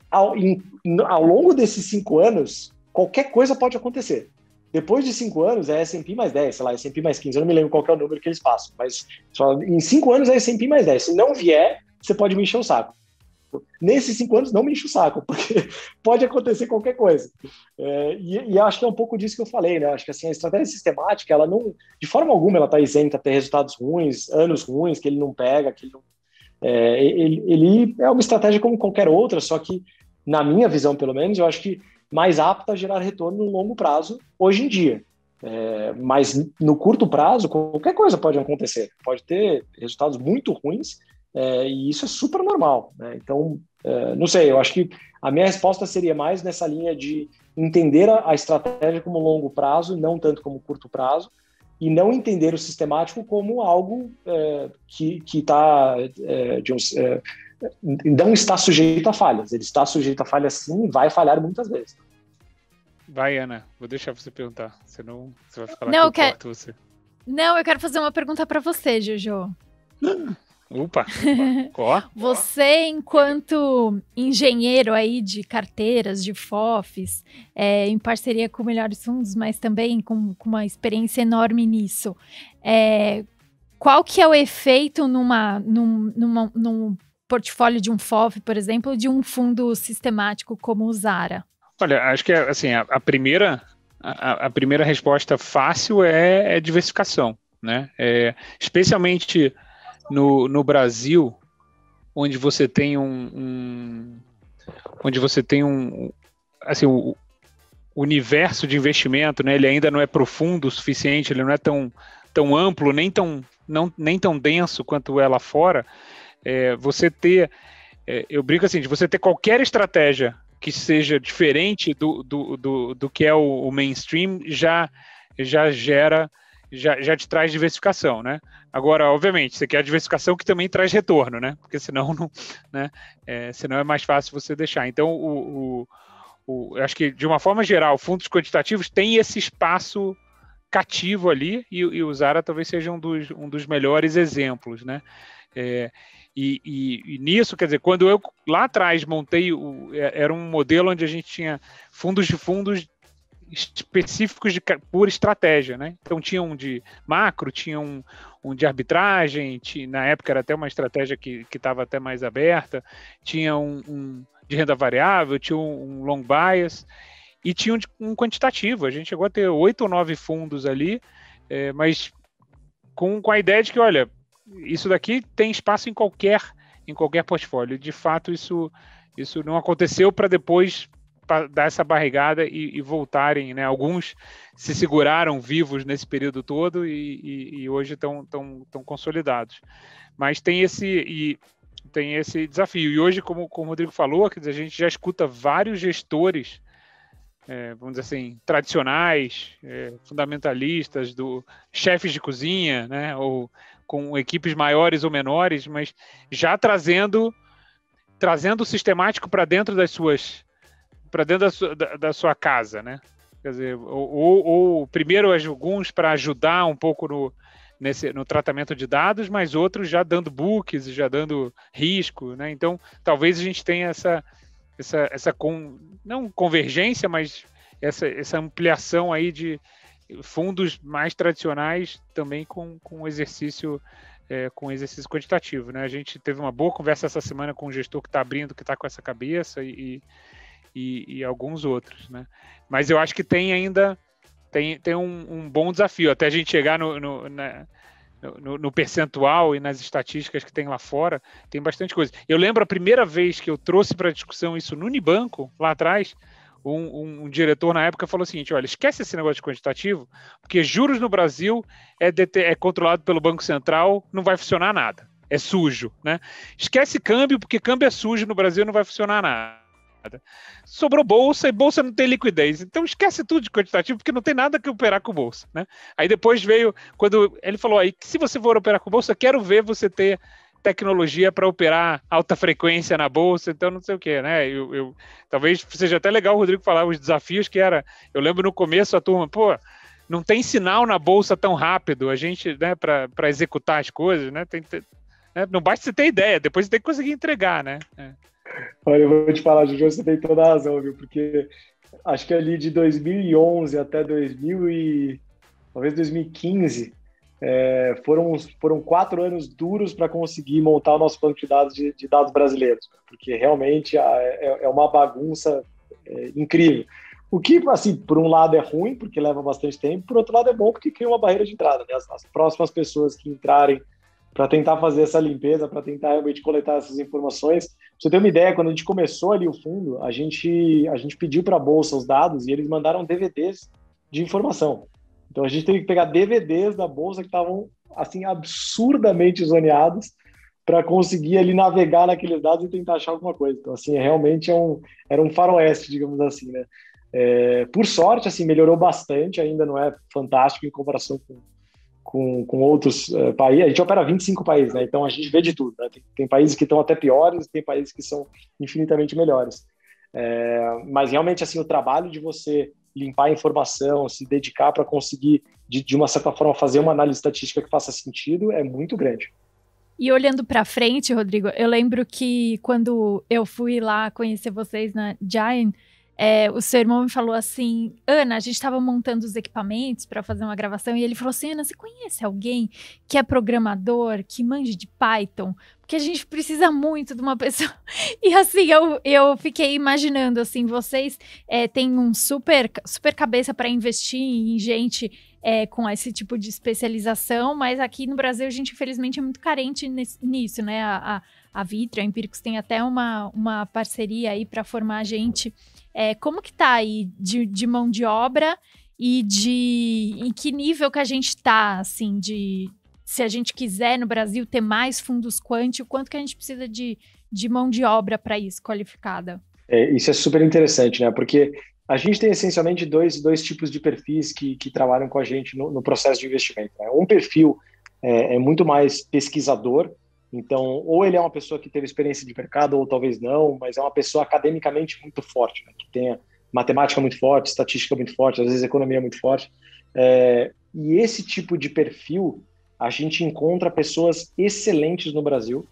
Ao longo desses 5 anos, qualquer coisa pode acontecer. Depois de 5 anos é S&P mais 10, sei lá, S&P mais 15, eu não me lembro qual que é o número que eles passam, mas em 5 anos é S&P mais 10. Se não vier, você pode me encher o saco. Nesses 5 anos, não me enche o saco, porque pode acontecer qualquer coisa. E acho que é um pouco disso que eu falei, né? Acho que assim, a estratégia sistemática, ela não, de forma alguma, ela está isenta a ter resultados ruins, anos ruins, que ele não pega, que ele não. Ele é uma estratégia como qualquer outra, só que, na minha visão, pelo menos, eu acho que mais apta a gerar retorno no longo prazo, hoje em dia. Mas no curto prazo, qualquer coisa pode acontecer. Pode ter resultados muito ruins, e isso é super normal, né? Então, não sei, eu acho que a minha resposta seria mais nessa linha de entender a estratégia como longo prazo, não tanto como curto prazo, e não entender o sistemático como algo que não está sujeito a falhas. Ele está sujeito a falhas sim e vai falhar muitas vezes. Vai, Ana, vou deixar você perguntar, senão você vai falar não, que eu corto você. Não, eu quero fazer uma pergunta para você, Jojo. Opa. Você, enquanto engenheiro aí de carteiras, de FOFs, em parceria com Melhores Fundos, mas também com uma experiência enorme nisso, qual que é o efeito num portfólio de um FOF, por exemplo, de um fundo sistemático como o Zara? Olha, acho que assim, a primeira resposta fácil é diversificação, né? Especialmente no Brasil, onde você tem assim, o universo de investimento, né? Ele ainda não é profundo o suficiente, ele não é tão amplo, nem tão denso quanto é lá fora. Eu brinco assim, de você ter qualquer estratégia que seja diferente do que é o mainstream, já te traz diversificação, né? Agora, obviamente, você quer a diversificação que também traz retorno, né? Porque senão senão é mais fácil você deixar. Então, eu acho que, de uma forma geral, fundos quantitativos têm esse espaço cativo ali, e o Zara talvez seja um dos melhores exemplos, né? E nisso, quer dizer, quando eu lá atrás montei, era um modelo onde a gente tinha fundos específicos por estratégia, né? Então tinha um de macro, tinha um de arbitragem, na época era até uma estratégia que estava até mais aberta, tinha um de renda variável, tinha um long bias, e tinha um quantitativo. A gente chegou a ter 8 ou 9 fundos ali, mas com a ideia de que, olha, isso daqui tem espaço em qualquer portfólio. De fato, isso não aconteceu para depois dar essa barrigada e voltarem, né? Alguns se seguraram vivos nesse período todo e hoje estão consolidados. Mas tem esse desafio. E hoje, como o Rodrigo falou, quer dizer, a gente já escuta vários gestores, vamos dizer assim, tradicionais, fundamentalistas, chefes de cozinha, né? Ou com equipes maiores ou menores, mas já trazendo o sistemático para dentro da sua casa, né? Quer dizer, ou primeiro alguns para ajudar um pouco no tratamento de dados, mas outros já dando books, já dando risco, né? Então, talvez a gente tenha não convergência, mas essa ampliação aí de fundos mais tradicionais também com exercício quantitativo, né? A gente teve uma boa conversa essa semana com um gestor que está abrindo, que está com essa cabeça e alguns outros, né? Mas eu acho que tem um bom desafio até a gente chegar no percentual e nas estatísticas que tem lá fora, tem bastante coisa. Eu lembro a primeira vez que eu trouxe para discussão isso no Unibanco, lá atrás, um diretor na época falou o seguinte: olha, esquece esse negócio de quantitativo, porque juros no Brasil é controlado pelo Banco Central, não vai funcionar nada, é sujo, né? Esquece câmbio, porque câmbio é sujo no Brasil, não vai funcionar nada. Sobrou bolsa, e bolsa não tem liquidez, então esquece tudo de quantitativo, porque não tem nada que operar com bolsa, né? Aí depois veio, quando ele falou aí, que se você for operar com bolsa, quero ver você ter tecnologia para operar alta frequência na bolsa, então não sei o que, né? Talvez seja até legal o Rodrigo falar os desafios que era. Eu lembro no começo a turma, não tem sinal na bolsa tão rápido, a gente, né, para executar as coisas, né? Não basta você ter ideia, depois você tem que conseguir entregar, né? Olha, eu vou te falar, Juju, você tem toda a razão, viu? Porque acho que ali de 2011 até talvez 2015, foram 4 anos duros para conseguir montar o nosso banco de dados de dados brasileiros, porque realmente é uma bagunça incrível. O que, assim, por um lado é ruim, porque leva bastante tempo, por outro lado é bom, porque cria uma barreira de entrada, né? As próximas pessoas que entrarem para tentar fazer essa limpeza, para tentar realmente coletar essas informações. Pra você ter uma ideia, quando a gente começou ali o fundo, a gente pediu para a Bolsa os dados e eles mandaram DVDs de informação. Então a gente teve que pegar DVDs da Bolsa que estavam assim absurdamente zoneados para conseguir ali navegar naqueles dados e tentar achar alguma coisa. Então assim, realmente era um faroeste, digamos assim, né? Por sorte, assim, melhorou bastante, ainda não é fantástico em comparação com outros países. A gente opera 25 países, né? Então a gente vê de tudo, né? Tem países que estão até piores, tem países que são infinitamente melhores. Mas realmente, assim, o trabalho de você limpar a informação, se dedicar para conseguir, de uma certa forma, fazer uma análise estatística que faça sentido é muito grande. E olhando para frente, Rodrigo, eu lembro que quando eu fui lá conhecer vocês na Giant, o seu irmão me falou assim, Ana, a gente estava montando os equipamentos para fazer uma gravação e ele falou assim, Ana, você conhece alguém que é programador, que manja de Python? Porque a gente precisa muito de uma pessoa. E assim, eu fiquei imaginando, assim, vocês têm um super cabeça para investir em gente com esse tipo de especialização, mas aqui no Brasil a gente, infelizmente, é muito carente nisso, né? A Vitrio, a Empíricos tem até uma parceria aí para formar a gente. Como que tá aí de mão de obra e em que nível que a gente tá, assim, se a gente quiser no Brasil ter mais fundos quant, o quanto que a gente precisa de mão de obra para isso, qualificada? Isso é super interessante, né? Porque a gente tem essencialmente dois tipos de perfis que trabalham com a gente no processo de investimento, né? Um perfil é muito mais pesquisador. Então, ou ele é uma pessoa que teve experiência de mercado, ou talvez não, mas é uma pessoa academicamente muito forte, né? Que tenha matemática muito forte, estatística muito forte, às vezes economia muito forte. E esse tipo de perfil, a gente encontra pessoas excelentes no Brasil,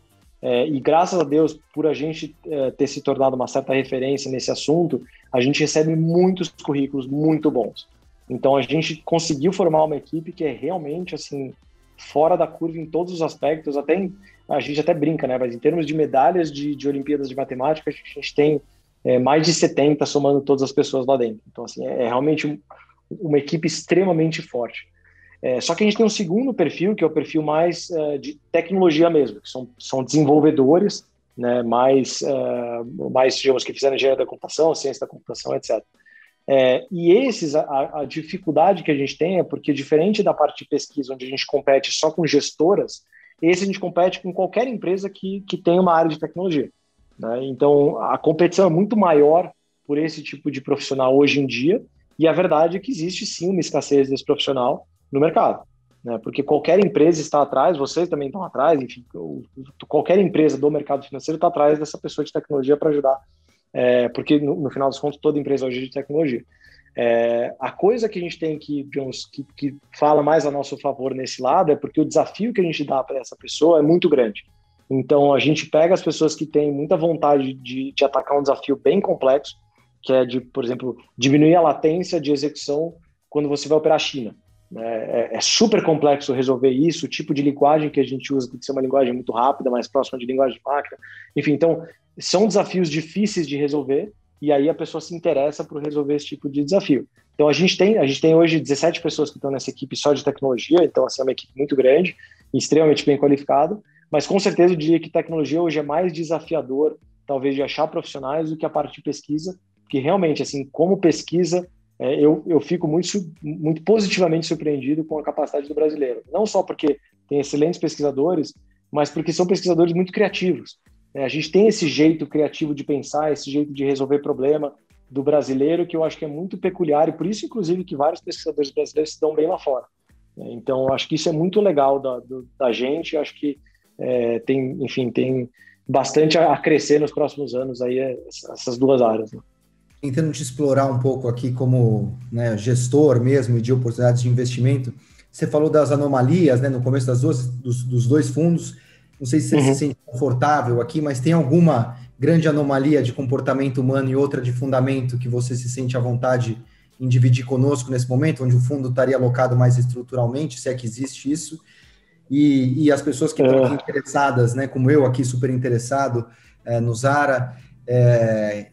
e graças a Deus, por a gente ter se tornado uma certa referência nesse assunto, a gente recebe muitos currículos muito bons. Então, a gente conseguiu formar uma equipe que é realmente, assim, fora da curva em todos os aspectos, a gente até brinca, né? Mas em termos de medalhas de Olimpíadas de Matemática, a gente tem mais de 70 somando todas as pessoas lá dentro. Então, assim, é realmente uma equipe extremamente forte. Só que a gente tem um segundo perfil, que é o perfil mais de tecnologia mesmo, que são desenvolvedores, né? Mais, digamos, que fizeram engenharia da computação, ciência da computação, etc. E esses, a dificuldade que a gente tem é porque, diferente da parte de pesquisa, onde a gente compete só com gestoras, esse a gente compete com qualquer empresa que tem uma área de tecnologia, né? Então, a competição é muito maior por esse tipo de profissional hoje em dia, e a verdade é que existe sim uma escassez desse profissional no mercado, né? Porque qualquer empresa está atrás, vocês também estão atrás, enfim, qualquer empresa do mercado financeiro está atrás dessa pessoa de tecnologia para ajudar. Porque no final dos contos toda empresa hoje é de tecnologia. A coisa que a gente tem que fala mais a nosso favor nesse lado é porque o desafio que a gente dá para essa pessoa é muito grande. Então a gente pega as pessoas que têm muita vontade de atacar um desafio bem complexo, que é de, por exemplo, diminuir a latência de execução quando você vai operar a China. É super complexo resolver isso, o tipo de linguagem que a gente usa tem que ser uma linguagem muito rápida, mais próxima de linguagem de máquina. Enfim, então são desafios difíceis de resolver, e aí a pessoa se interessa por resolver esse tipo de desafio. Então a gente tem hoje 17 pessoas que estão nessa equipe só de tecnologia, então assim, é uma equipe muito grande, extremamente bem qualificada, mas com certeza eu diria que tecnologia hoje é mais desafiador, talvez, de achar profissionais do que a parte de pesquisa, porque realmente, assim, como pesquisa, eu fico muito positivamente surpreendido com a capacidade do brasileiro. Não só porque tem excelentes pesquisadores, mas porque são pesquisadores muito criativos. A gente tem esse jeito criativo de pensar, esse jeito de resolver problema do brasileiro, que eu acho que é muito peculiar, e por isso, inclusive, que vários pesquisadores brasileiros se dão bem lá fora. Então, eu acho que isso é muito legal da gente, eu acho que tem bastante a crescer nos próximos anos, aí, essas duas áreas, né? Tentando te explorar um pouco aqui como, né, gestor mesmo de oportunidades de investimento, você falou das anomalias, né, no começo dos dois fundos. Não sei se você se sente confortável aqui, mas tem alguma grande anomalia de comportamento humano e outra de fundamento que você se sente à vontade em dividir conosco nesse momento, onde o fundo estaria alocado mais estruturalmente, se é que existe isso, e as pessoas que estão aqui interessadas, né, como eu aqui super interessado no Zara,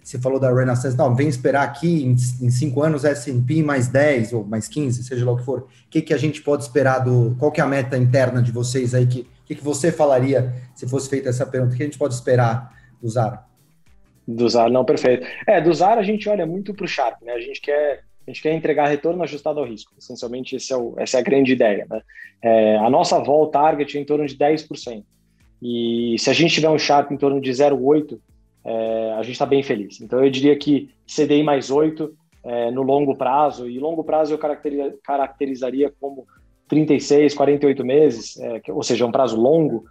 você falou da Renaissance, não, vem esperar aqui em 5 anos S&P mais 10 ou mais 15, seja lá o que for, o que a gente pode esperar qual que é a meta interna de vocês aí, que você falaria se fosse feita essa pergunta, o que a gente pode esperar do Zara? Do Zara, não, perfeito. Do Zara a gente olha muito para o Sharpe, né? A gente quer entregar retorno ajustado ao risco. Essencialmente, essa é a grande ideia, né? A nossa vol target é em torno de 10%. E se a gente tiver um Sharpe em torno de 0,8%, a gente está bem feliz. Então, eu diria que CDI mais 8 no longo prazo, e longo prazo eu caracterizaria como 36, 48 meses, ou seja, um prazo longo.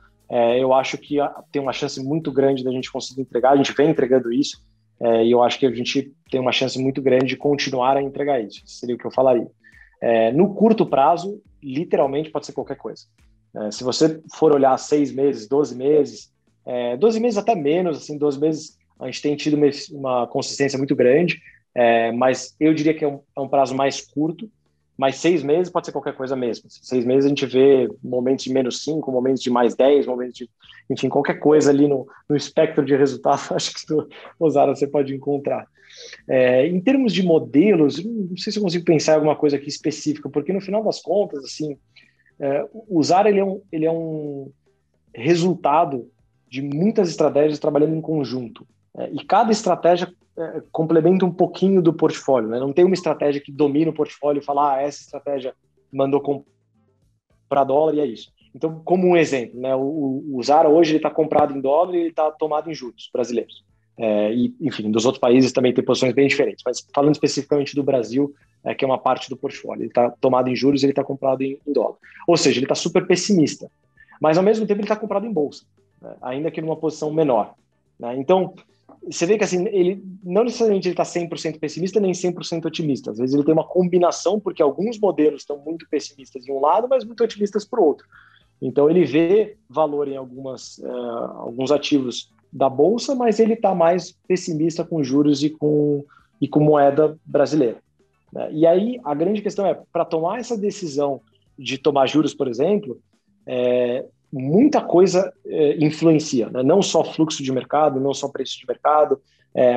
Eu acho que tem uma chance muito grande da gente conseguir entregar, a gente vem entregando isso, e eu acho que a gente tem uma chance muito grande de continuar a entregar isso, seria o que eu falaria. No curto prazo, literalmente pode ser qualquer coisa. Se você for olhar 6 meses, 12 meses, 12 meses até menos, assim, 12 meses a gente tem tido uma consistência muito grande, mas eu diria que é um prazo mais curto, mas 6 meses pode ser qualquer coisa mesmo. 6 meses a gente vê momentos de menos 5, momentos de mais 10, momentos de... Enfim, qualquer coisa ali no espectro de resultados, acho que o Zara você pode encontrar. Em termos de modelos, não sei se eu consigo pensar em alguma coisa aqui específica, porque no final das contas, assim, o Zara ele é um resultado de muitas estratégias trabalhando em conjunto. E cada estratégia complementa um pouquinho do portfólio, né? Não tem uma estratégia que domina o portfólio e fala, essa estratégia mandou comprar dólar e é isso. Então, como um exemplo, né? O Zara hoje está comprado em dólar e ele está tomado em juros brasileiros. E, enfim, dos outros países também tem posições bem diferentes, mas falando especificamente do Brasil, que é uma parte do portfólio, ele está tomado em juros e ele está comprado em dólar. Ou seja, ele está super pessimista, mas ao mesmo tempo ele está comprado em bolsa, né? Ainda que numa posição menor, né? Então, você vê que assim, ele não necessariamente ele está 100% pessimista nem 100% otimista. Às vezes ele tem uma combinação, porque alguns modelos estão muito pessimistas em um lado, mas muito otimistas para o outro. Então ele vê valor em alguns ativos da Bolsa, mas ele está mais pessimista com juros e com moeda brasileira, né? E aí a grande questão para tomar essa decisão de tomar juros, por exemplo, muita coisa influencia, né? Não só fluxo de mercado, não só preço de mercado,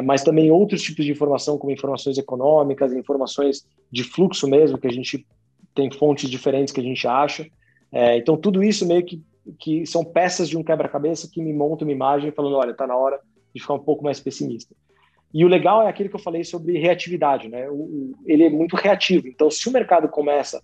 mas também outros tipos de informação, como informações econômicas, informações de fluxo mesmo, que a gente tem fontes diferentes que a gente acha. Então, tudo isso meio que são peças de um quebra-cabeça que me montam uma imagem falando, olha, está na hora de ficar um pouco mais pessimista. E o legal é aquilo que eu falei sobre reatividade, né? Ele é muito reativo. Então, se o mercado começa...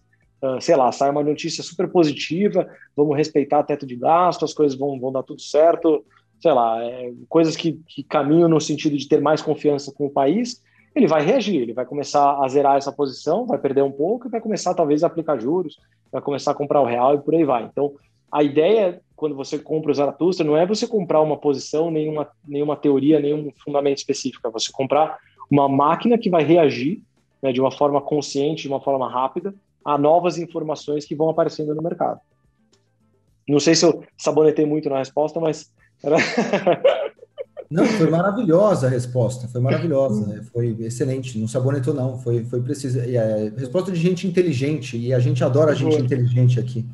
sei lá, sai uma notícia super positiva, vamos respeitar teto de gasto, as coisas vão dar tudo certo, sei lá, coisas que caminham no sentido de ter mais confiança com o país, ele vai reagir, ele vai começar a zerar essa posição, vai perder um pouco e vai começar talvez a aplicar juros, vai começar a comprar o real e por aí vai. Então, a ideia, quando você compra o Zaratustra, não é você comprar uma posição, nenhuma teoria, nenhum fundamento específico, é você comprar uma máquina que vai reagir, né, de uma forma consciente, de uma forma rápida, a novas informações que vão aparecendo no mercado. Não sei se eu sabonetei muito na resposta, mas... Não, foi maravilhosa a resposta, foi maravilhosa, foi excelente, não sabonetou não, foi preciso. Resposta de gente inteligente, e a gente adora gente inteligente aqui.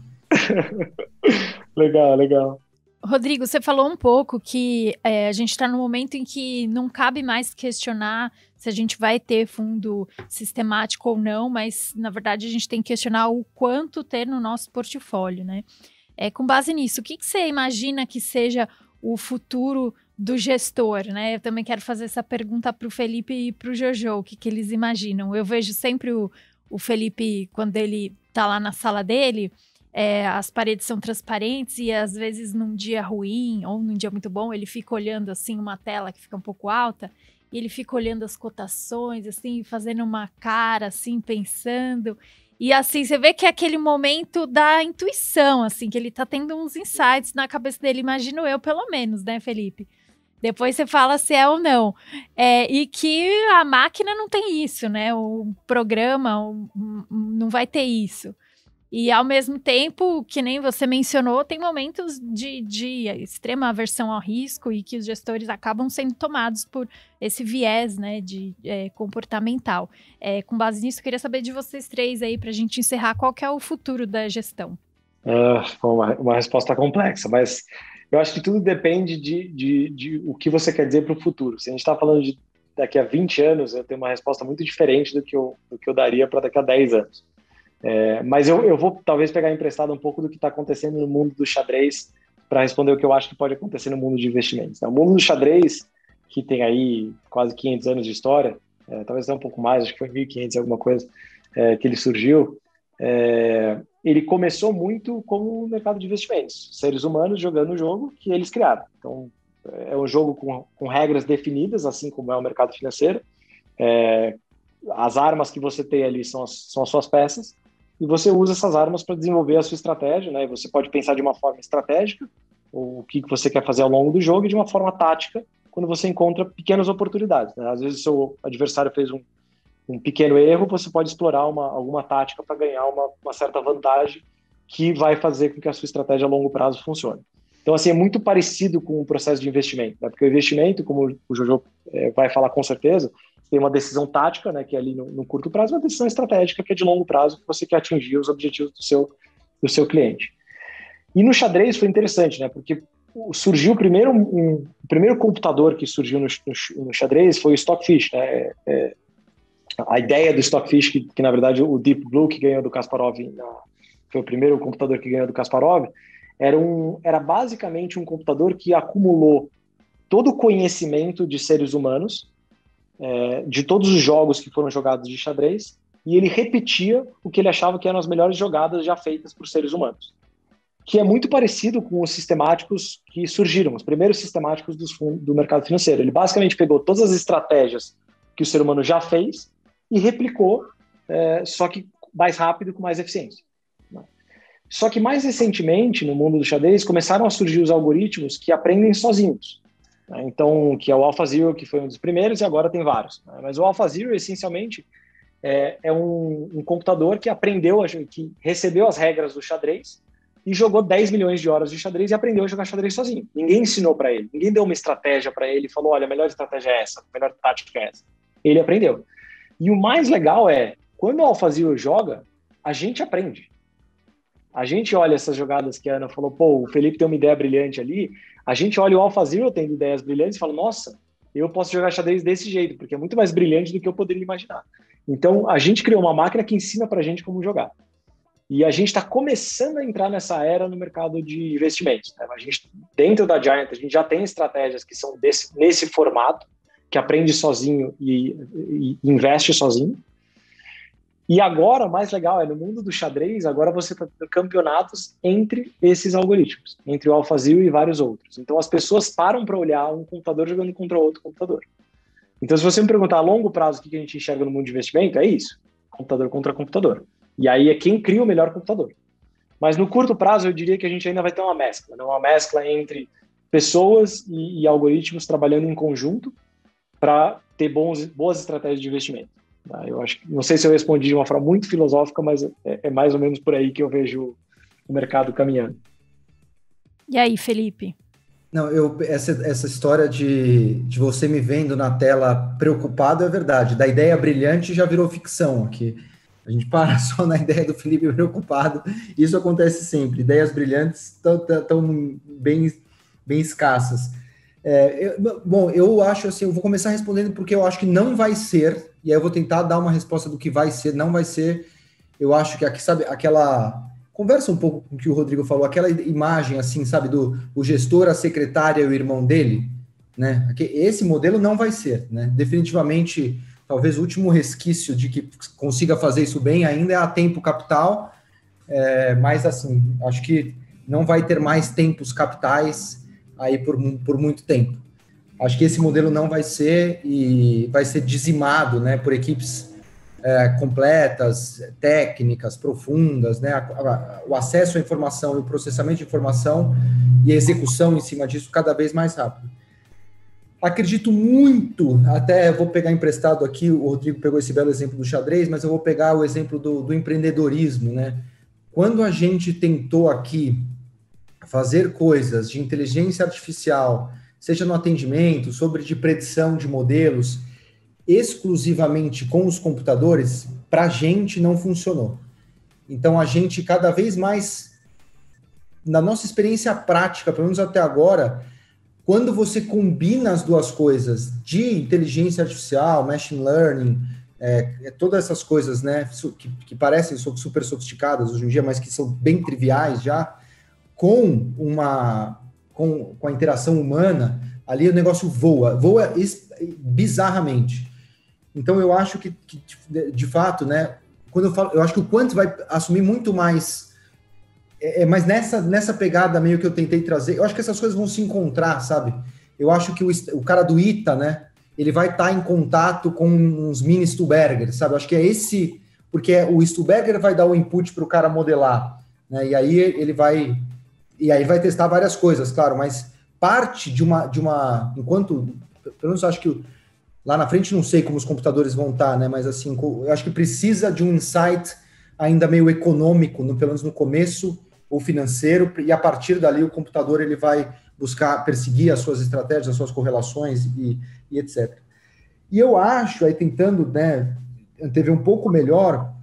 Legal. Rodrigo, você falou um pouco que a gente está no momento em que não cabe mais questionar se a gente vai ter fundo sistemático ou não, mas, na verdade, a gente tem que questionar o quanto ter no nosso portfólio, né? Com base nisso, o que você imagina que seja o futuro do gestor, né? Eu também quero fazer essa pergunta para o Felipe e para o Jojo, o que eles imaginam. Eu vejo sempre o Felipe, quando ele está lá na sala dele... as paredes são transparentes e às vezes num dia ruim ou num dia muito bom, ele fica olhando assim uma tela que fica um pouco alta e ele fica olhando as cotações, assim, fazendo uma cara, assim, pensando. E assim, você vê que é aquele momento da intuição, assim, que ele tá tendo uns insights na cabeça dele, imagino eu, pelo menos, né, Felipe? Depois você fala se é ou não. E que a máquina não tem isso, né? O programa não vai ter isso. E, ao mesmo tempo, que nem você mencionou, tem momentos de extrema aversão ao risco e que os gestores acabam sendo tomados por esse viés, né, comportamental. Com base nisso, eu queria saber de vocês três aí, para a gente encerrar, qual que é o futuro da gestão? Uma resposta complexa, mas eu acho que tudo depende de o que você quer dizer para o futuro. Se a gente está falando de daqui a 20 anos, eu tenho uma resposta muito diferente do que eu daria para daqui a 10 anos. Mas eu vou talvez pegar emprestado um pouco do que está acontecendo no mundo do xadrez para responder o que eu acho que pode acontecer no mundo de investimentos. O mundo do xadrez, que tem aí quase 500 anos de história, talvez até um pouco mais, acho que foi 1500 alguma coisa, que ele surgiu, ele começou muito como um mercado de investimentos, seres humanos jogando o jogo que eles criaram. Então, é um jogo com regras definidas, assim como é o mercado financeiro. As armas que você tem ali são as suas peças, e você usa essas armas para desenvolver a sua estratégia, né? Você pode pensar de uma forma estratégica, o que você quer fazer ao longo do jogo, e de uma forma tática, quando você encontra pequenas oportunidades, né? Às vezes o seu adversário fez um pequeno erro, você pode explorar alguma tática para ganhar uma certa vantagem que vai fazer com que a sua estratégia a longo prazo funcione. Então, assim, é muito parecido com o processo de investimento, né? Porque o investimento, como o Jojo vai falar com certeza, tem uma decisão tática, né, que é ali no curto prazo, uma decisão estratégica que é de longo prazo, que você quer atingir os objetivos do seu cliente. E no xadrez foi interessante, né, porque surgiu o primeiro computador que surgiu no xadrez foi o Stockfish, né? A ideia do Stockfish, que na verdade o Deep Blue, que ganhou do Kasparov, foi o primeiro computador que ganhou do Kasparov, era basicamente um computador que acumulou todo o conhecimento de seres humanos, de todos os jogos que foram jogados de xadrez, e ele repetia o que ele achava que eram as melhores jogadas já feitas por seres humanos, que é muito parecido com os sistemáticos que surgiram, os primeiros sistemáticos do mercado financeiro. Ele basicamente pegou todas as estratégias que o ser humano já fez e replicou, só que mais rápido e com mais eficiência. Só que mais recentemente, no mundo do xadrez, começaram a surgir os algoritmos que aprendem sozinhos. Então, que é o AlphaZero, que foi um dos primeiros, e agora tem vários. Mas o AlphaZero, essencialmente, é um computador que que recebeu as regras do xadrez e jogou 10 milhões de horas de xadrez e aprendeu a jogar xadrez sozinho. Ninguém ensinou para ele, ninguém deu uma estratégia para ele e falou, olha, a melhor estratégia é essa, a melhor tática é essa. Ele aprendeu. E o mais legal quando o AlphaZero joga, a gente aprende. A gente olha essas jogadas que a Ana falou, o Felipe tem uma ideia brilhante ali, a gente olha o AlphaZero tendo ideias brilhantes e fala, nossa, eu posso jogar xadrez desse jeito, porque é muito mais brilhante do que eu poderia imaginar. Então, a gente criou uma máquina que ensina pra gente como jogar. E a gente está começando a entrar nessa era no mercado de investimentos, né? Dentro da Giant, a gente já tem estratégias que são nesse formato, que aprende sozinho e investe sozinho. E agora, o mais legal no mundo do xadrez, agora você está tendo campeonatos entre esses algoritmos, entre o AlphaZero e vários outros. Então, as pessoas param para olhar um computador jogando contra outro computador. Então, se você me perguntar a longo prazo o que a gente enxerga no mundo de investimento, é isso, computador contra computador. E aí é quem cria o melhor computador. Mas no curto prazo, eu diria que a gente ainda vai ter uma mescla, né? Uma mescla entre pessoas e algoritmos trabalhando em conjunto para ter boas estratégias de investimento. Eu acho que, não sei se eu respondi de uma forma muito filosófica, mas é mais ou menos por aí que eu vejo o mercado caminhando. E aí, Felipe? Não, essa história de você me vendo na tela preocupado é verdade. Da ideia brilhante já virou ficção aqui. A gente para só na ideia do Felipe preocupado. Isso acontece sempre. Ideias brilhantes estão bem escassas. Eu acho assim, eu vou começar respondendo porque eu acho que não vai ser, e aí eu vou tentar dar uma resposta do que vai ser, não vai ser. Eu acho que aqui, sabe, aquela... Conversa um pouco com o que o Rodrigo falou, aquela imagem, assim, sabe, o gestor, a secretária e o irmão dele, né? Esse modelo não vai ser, né? Definitivamente, talvez o último resquício de que consiga fazer isso bem ainda é a Tempo Capital, mas, assim, acho que não vai ter mais Tempos Capitais aí por muito tempo. Acho que esse modelo não vai ser e vai ser dizimado, né, por equipes completas, técnicas, profundas, né? O acesso à informação e o processamento de informação e a execução em cima disso cada vez mais rápido. Acredito muito, até vou pegar emprestado aqui, o Rodrigo pegou esse belo exemplo do xadrez, mas eu vou pegar o exemplo do empreendedorismo, né? quando a gente tentou aqui fazer coisas de inteligência artificial, seja no atendimento, sobre de predição de modelos, exclusivamente com os computadores, para a gente não funcionou. Então, a gente cada vez mais, na nossa experiência prática, pelo menos até agora, quando você combina as duas coisas de inteligência artificial, machine learning, todas essas coisas, né, que parecem super sofisticadas hoje em dia, mas que são bem triviais já, com a interação humana, ali o negócio voa bizarramente. Então, eu acho que de fato, né, quando eu acho que o quant vai assumir muito mais, mas nessa pegada meio que eu tentei trazer, eu acho que essas coisas vão se encontrar, sabe? Eu acho que o cara do ITA, né, ele vai estar em contato com uns mini Stuberger, sabe? Eu acho que é esse, porque o Stuberger vai dar o input para o cara modelar, né, e aí ele vai testar várias coisas, claro, mas parte de uma enquanto, pelo menos eu acho que lá na frente não sei como os computadores vão estar, né? Mas assim, eu acho que precisa de um insight ainda meio econômico, pelo menos no começo, ou financeiro, e a partir dali o computador ele vai perseguir as suas estratégias, as suas correlações e etc. E eu acho, aí tentando, né, antever um pouco melhor,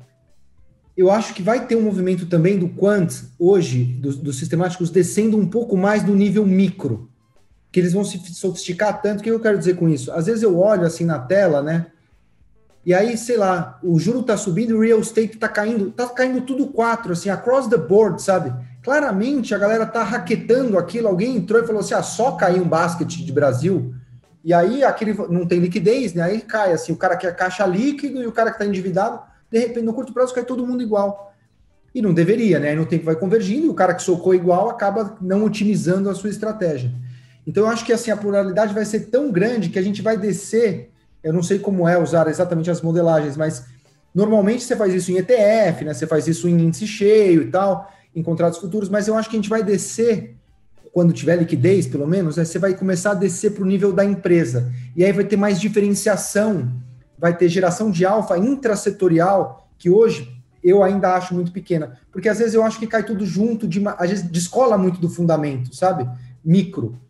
eu acho que vai ter um movimento também do quant, hoje, dos sistemáticos, descendo um pouco mais do nível micro, que eles vão se sofisticar tanto. O que eu quero dizer com isso? Às vezes eu olho assim na tela, né? E aí, sei lá, o juro tá subindo e o real estate tá caindo tudo 4, assim, across the board, sabe? Claramente a galera tá raquetando aquilo, alguém entrou e falou assim, só caiu um basket de Brasil, e aí aquele não tem liquidez, né? Aí cai, assim, o cara que é caixa líquido e o cara que tá endividado, de repente, no curto prazo, cai todo mundo igual. E não deveria, né? Aí no tempo vai convergindo e o cara que socou igual acaba não otimizando a sua estratégia. Então, eu acho que assim, a pluralidade vai ser tão grande que a gente vai descer, eu não sei como usar exatamente as modelagens, mas normalmente você faz isso em ETF, né? Você faz isso em índice cheio e tal, em contratos futuros, mas eu acho que a gente vai descer, quando tiver liquidez, pelo menos, você vai começar a descer para o nível da empresa. E aí vai ter mais diferenciação, vai ter geração de alfa intrasetorial, que hoje eu ainda acho muito pequena, porque às vezes eu acho que cai tudo junto, às vezes descola muito do fundamento, sabe? Micro.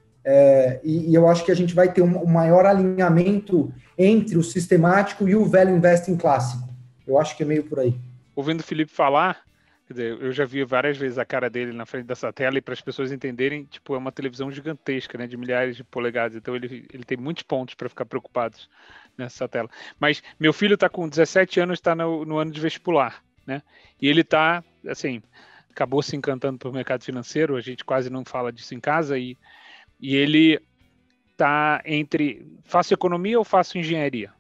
E eu acho que a gente vai ter um maior alinhamento entre o sistemático e o value investing clássico. Eu acho que é meio por aí. Ouvindo o Felipe falar, quer dizer, eu já vi várias vezes a cara dele na frente dessa tela, e para as pessoas entenderem, tipo, é uma televisão gigantesca, né, de milhares de polegadas, então ele tem muitos pontos para ficar preocupados nessa tela. Mas meu filho está com 17 anos, está no ano de vestibular, né, e ele está, assim, acabou se encantando pelo mercado financeiro, a gente quase não fala disso em casa, e ele está entre faço economia ou faço engenharia,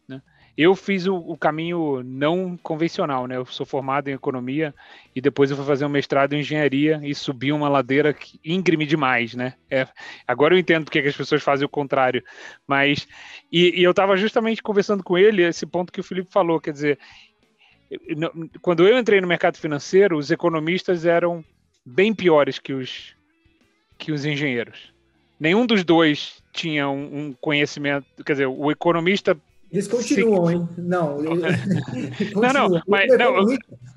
né? Eu fiz o caminho não convencional, né? Eu sou formado em economia e depois eu fui fazer um mestrado em engenharia e subi uma ladeira íngreme demais, né? Agora eu entendo porque que as pessoas fazem o contrário, mas e eu estava justamente conversando com ele esse ponto que o Felipe falou, quer dizer, quando eu entrei no mercado financeiro, os economistas eram bem piores que os engenheiros. Nenhum dos dois tinha um conhecimento, quer dizer, o economista... Eles continuam, hein? Não,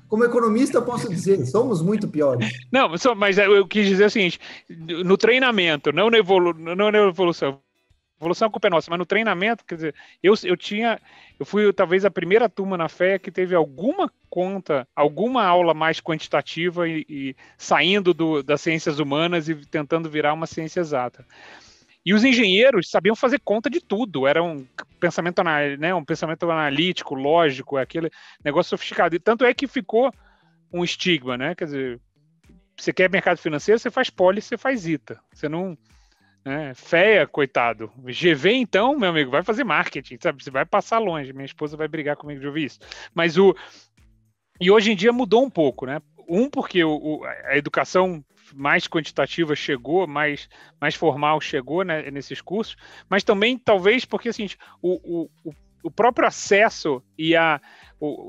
como economista eu posso dizer, somos muito piores. Não, mas eu quis dizer o seguinte, no treinamento, não na evolução. Evolução a culpa é nossa, mas no treinamento, quer dizer, eu fui talvez a primeira turma na FEA que teve alguma aula mais quantitativa e saindo das ciências humanas e tentando virar uma ciência exata. E os engenheiros sabiam fazer conta de tudo, era um pensamento analítico, lógico, aquele negócio sofisticado. E tanto é que ficou um estigma, né? Quer dizer, você quer mercado financeiro, você faz poli, você faz ITA. Você não... FEA, coitado. GV, então, meu amigo, vai fazer marketing, sabe? Você vai passar longe. Minha esposa vai brigar comigo de ouvir isso. Mas e hoje em dia mudou um pouco, né? Porque a educação mais quantitativa chegou, mais formal chegou, né, nesses cursos, mas também, talvez, porque assim, o próprio acesso e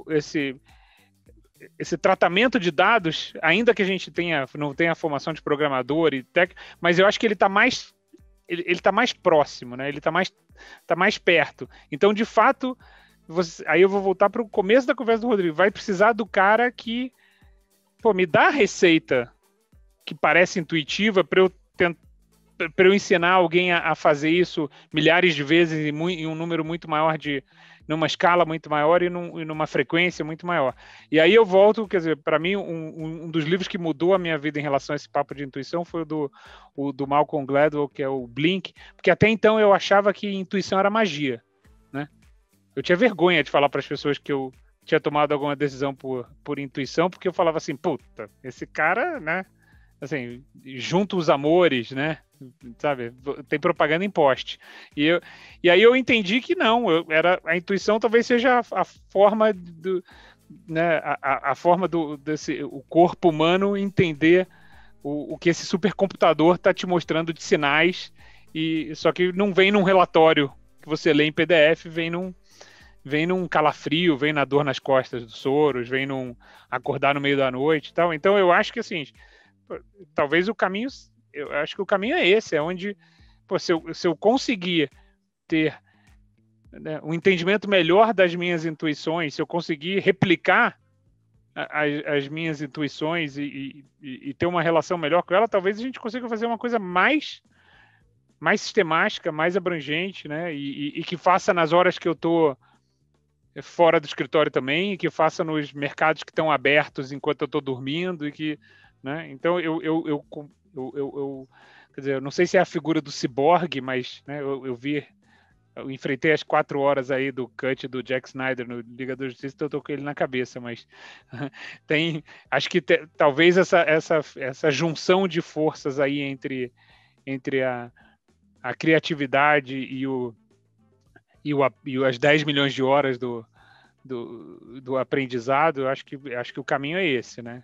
esse tratamento de dados, ainda que a gente não tenha a formação de programador e técnico, mas eu acho que ele está mais próximo, né? Ele está mais perto. Então, de fato, aí eu vou voltar para o começo da conversa do Rodrigo. Vai precisar do cara que me dá a receita que parece intuitiva para eu ensinar alguém a fazer isso milhares de vezes em um número muito maior numa escala muito maior e numa frequência muito maior. E aí eu volto, quer dizer, para mim, um dos livros que mudou a minha vida em relação a esse papo de intuição foi o do Malcolm Gladwell, que é o Blink, porque até então eu achava que intuição era magia, né? Eu tinha vergonha de falar para as pessoas que eu tinha tomado alguma decisão por intuição, porque eu falava assim, puta, esse cara, né, assim, junta os amores, né, sabe, tem propaganda em poste. E aí eu entendi que não, a intuição talvez seja a forma né, a forma o corpo humano entender o que esse supercomputador está te mostrando de sinais, só que não vem num relatório que você lê em PDF, vem num calafrio, vem na dor nas costas dos soros, vem num acordar no meio da noite e tal. Então eu acho que assim, talvez eu acho que o caminho é esse, é onde, se eu conseguir ter, né, um entendimento melhor das minhas intuições, se eu conseguir replicar as minhas intuições e ter uma relação melhor com ela, talvez a gente consiga fazer uma coisa mais sistemática, mais abrangente, né, e que faça nas horas que eu estou fora do escritório também, que faça nos mercados que estão abertos enquanto eu estou dormindo, né? Então eu quer dizer, eu não sei se é a figura do ciborgue, mas, né, eu enfrentei as 4 horas aí do cut do Jack Snyder no Liga da Justiça, então eu tô com ele na cabeça, mas acho que talvez essa junção de forças aí entre a criatividade e as 10 milhões de horas do aprendizado, eu acho que o caminho é esse, né?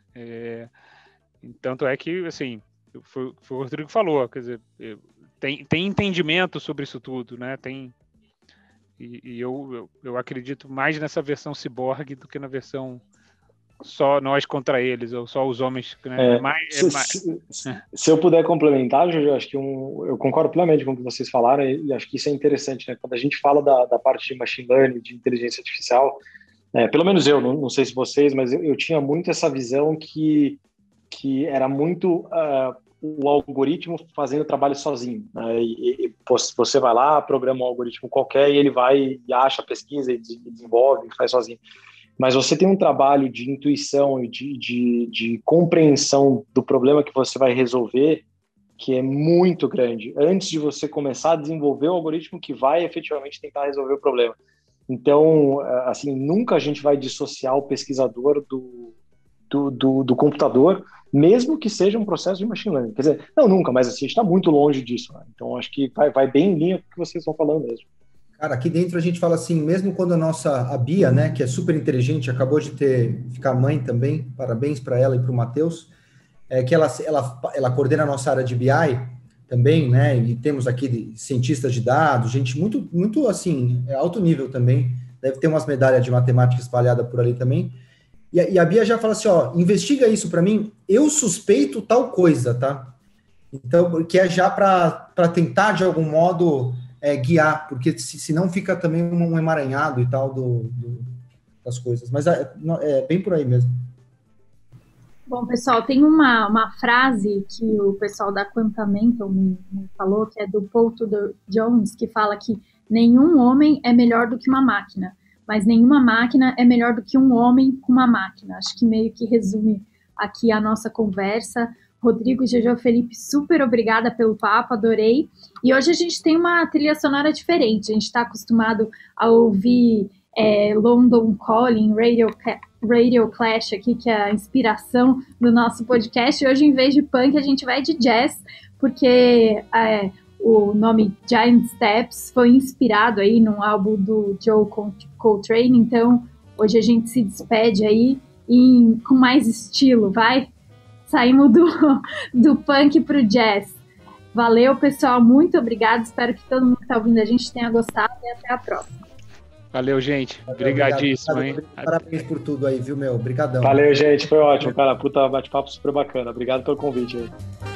Tanto é que, assim, foi o que o Rodrigo falou, quer dizer, tem entendimento sobre isso tudo, né? Eu acredito mais nessa versão ciborgue do que na versão só nós contra eles, ou só os homens, né? Se eu puder complementar, Jojo, acho que eu concordo plenamente com o que vocês falaram e acho que isso é interessante, né? Quando a gente fala da parte de machine learning, de inteligência artificial, pelo menos eu, não sei se vocês, mas eu tinha muito essa visão que era muito o algoritmo fazendo o trabalho sozinho, né? E você vai lá, programa um algoritmo qualquer e ele vai e acha, pesquisa e desenvolve, faz sozinho. Mas você tem um trabalho de intuição e de compreensão do problema que você vai resolver que é muito grande, antes de você começar a desenvolver o algoritmo que vai efetivamente tentar resolver o problema. Então, assim, nunca a gente vai dissociar o pesquisador do computador, mesmo que seja um processo de machine learning. Quer dizer, não nunca, mas assim, a gente está muito longe disso, né? Então, acho que vai bem em linha com o que vocês estão falando mesmo. Cara, aqui dentro a gente fala assim, mesmo quando a Bia, né, que é super inteligente, acabou de ficar mãe também, parabéns para ela e para o Matheus, que ela coordena a nossa área de BI também, né, e temos aqui cientistas de dados, gente muito, muito assim, alto nível também, deve ter umas medalhas de matemática espalhada por ali também, e a Bia já fala assim, ó, investiga isso para mim, eu suspeito tal coisa, tá? Então, que é já para tentar, de algum modo, guiar, porque senão fica também um emaranhado e tal das coisas, mas é bem por aí mesmo. Bom, pessoal, tem uma frase que o pessoal da Quantamental me falou, que é do Paul Tudor Jones, que fala que nenhum homem é melhor do que uma máquina, mas nenhuma máquina é melhor do que um homem com uma máquina. Acho que meio que resume aqui a nossa conversa. Rodrigo, Jojo, Felipe, super obrigada pelo papo, adorei. E hoje a gente tem uma trilha sonora diferente. A gente está acostumado a ouvir London Calling, Radio Clash aqui, que é a inspiração do nosso podcast. E hoje, em vez de punk, a gente vai de jazz, porque o nome Giant Steps foi inspirado aí num álbum do Joe Coltrane. Então, hoje a gente se despede aí com mais estilo, vai? Saímos do punk pro jazz. Valeu, pessoal. Muito obrigado. Espero que todo mundo que está ouvindo a gente tenha gostado e até a próxima. Valeu, gente. Obrigadíssimo, hein? Parabéns por tudo aí, viu, meu? Obrigadão. Valeu, gente. Foi ótimo, cara. Puta bate-papo super bacana. Obrigado pelo convite aí.